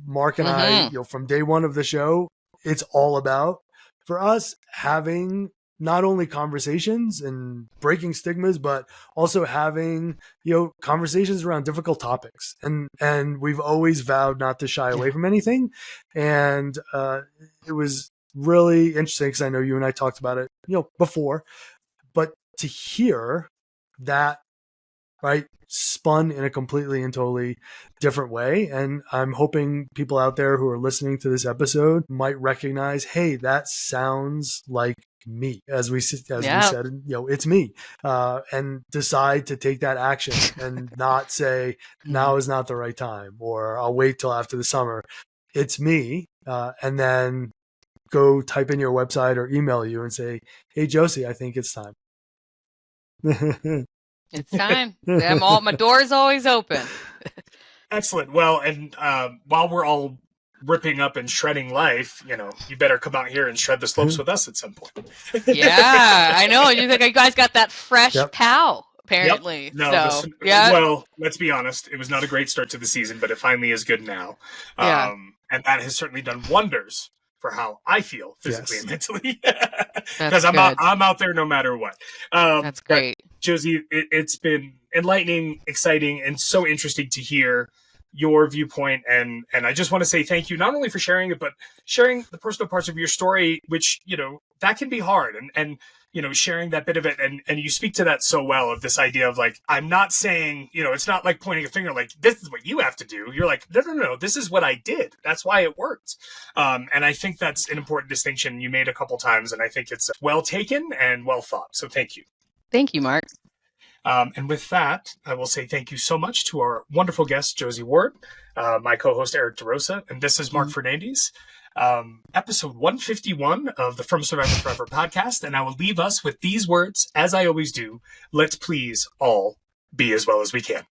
Mark and I, from day one of the show, it's all about, for us, having not only conversations and breaking stigmas, but also having, conversations around difficult topics. And we've always vowed not to shy away from anything. And it was really interesting because I know you and I talked about it, before, but to hear that, right, spun in a completely and totally different way. And I'm hoping people out there who are listening to this episode might recognize, hey, that sounds like me, as we said, it's me, and decide to take that action and not say now is not the right time, or I'll wait till after the summer. It's me. And then go type in your website or email you and say, hey, Josie, I think it's time. It's time. My door is always open. Excellent. Well, and while we're all ripping up and shredding life, you better come out here and shred the slopes with us at some point. Yeah, I know. You guys got that fresh pow, apparently. Yep. No, well, let's be honest. It was not a great start to the season, but it finally is good now. And that has certainly done wonders for how I feel physically and mentally, because I'm out there no matter what. That's great. Josie, it's been enlightening, exciting, and so interesting to hear your viewpoint. And I just want to say thank you, not only for sharing it, but sharing the personal parts of your story, which, that can be hard. And sharing that bit of it. And you speak to that so well, of this idea of like, I'm not saying, it's not like pointing a finger, like, this is what you have to do. You're like, no, this is what I did. That's why it worked. And I think that's an important distinction you made a couple times. And I think it's well taken and well thought. So thank you. Thank you, Mark. And with that, I will say thank you so much to our wonderful guest, Josie Ward, my co-host, Eric DeRosa, and this is Mark Fernandez, episode 151 of the From Survivor Forever podcast. And I will leave us with these words, as I always do: let's please all be as well as we can.